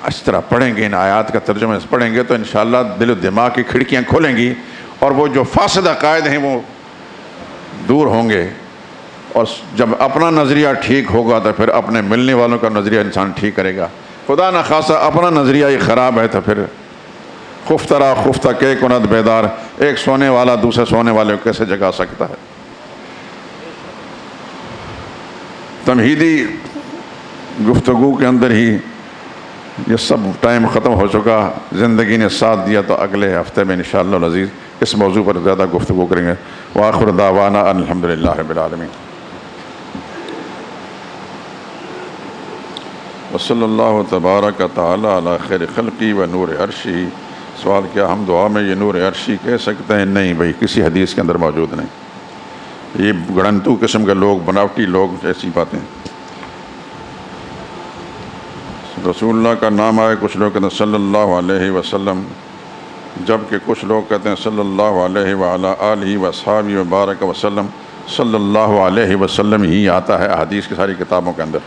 Speaker 1: اس طرح پڑھیں گے، ان آیات کا ترجمہ پڑھیں گے تو انشاءاللہ دل و دماغ کی کھڑکیاں کھولیں گی، اور وہ جو فاسد عقائد ہیں وہ دور ہوں گے، اور جب اپنا نظریہ ٹھیک ہوگا تو پھر اپنے ملنے والوں کا نظریہ انسان ٹھیک کرے گا۔ خدا نخواستہ اپنا نظریہ ہی خراب ہے تو پھر خفترا خفتہ کے کند بیدار، ایک سونے والا دوسرے سونے والے کو کیسے جگا سکتا ہے؟ تمہیدی گفتگو کے اندر ہی یہ سب ٹائم ختم ہو چکا، زندگی نے ساتھ دیا تو اگلے ہفتے میں انشاءاللہ العزیز اس موضوع پر زیادہ گفتگو کریں گے۔ وآخر دعوانا ان الحمدللہ رب العالمین، وصلی اللہ تبارک تعالی علی خیر خلقی و نور عرشی۔ سوال کیا ہم دعا میں یہ نور عرشی کہہ سکتے ہیں؟ نہیں بھائی، کسی حدیث کے اندر موجود نہیں، یہ گڑنتو قسم کے لوگ، بناوٹی لوگ ایسی باتیں۔ رسول اللہ کا نام آئے، کچھ لوگ کہتے ہیں صلی اللہ علیہ وسلم، جبکہ کچھ لوگ کہتے ہیں صلی اللہ علیہ وعلی آلہ وصحابہ وبارک وسلم۔ صلی اللہ علیہ وسلم ہی آتا ہے احادیث کی ساری کتابوں کے اندر۔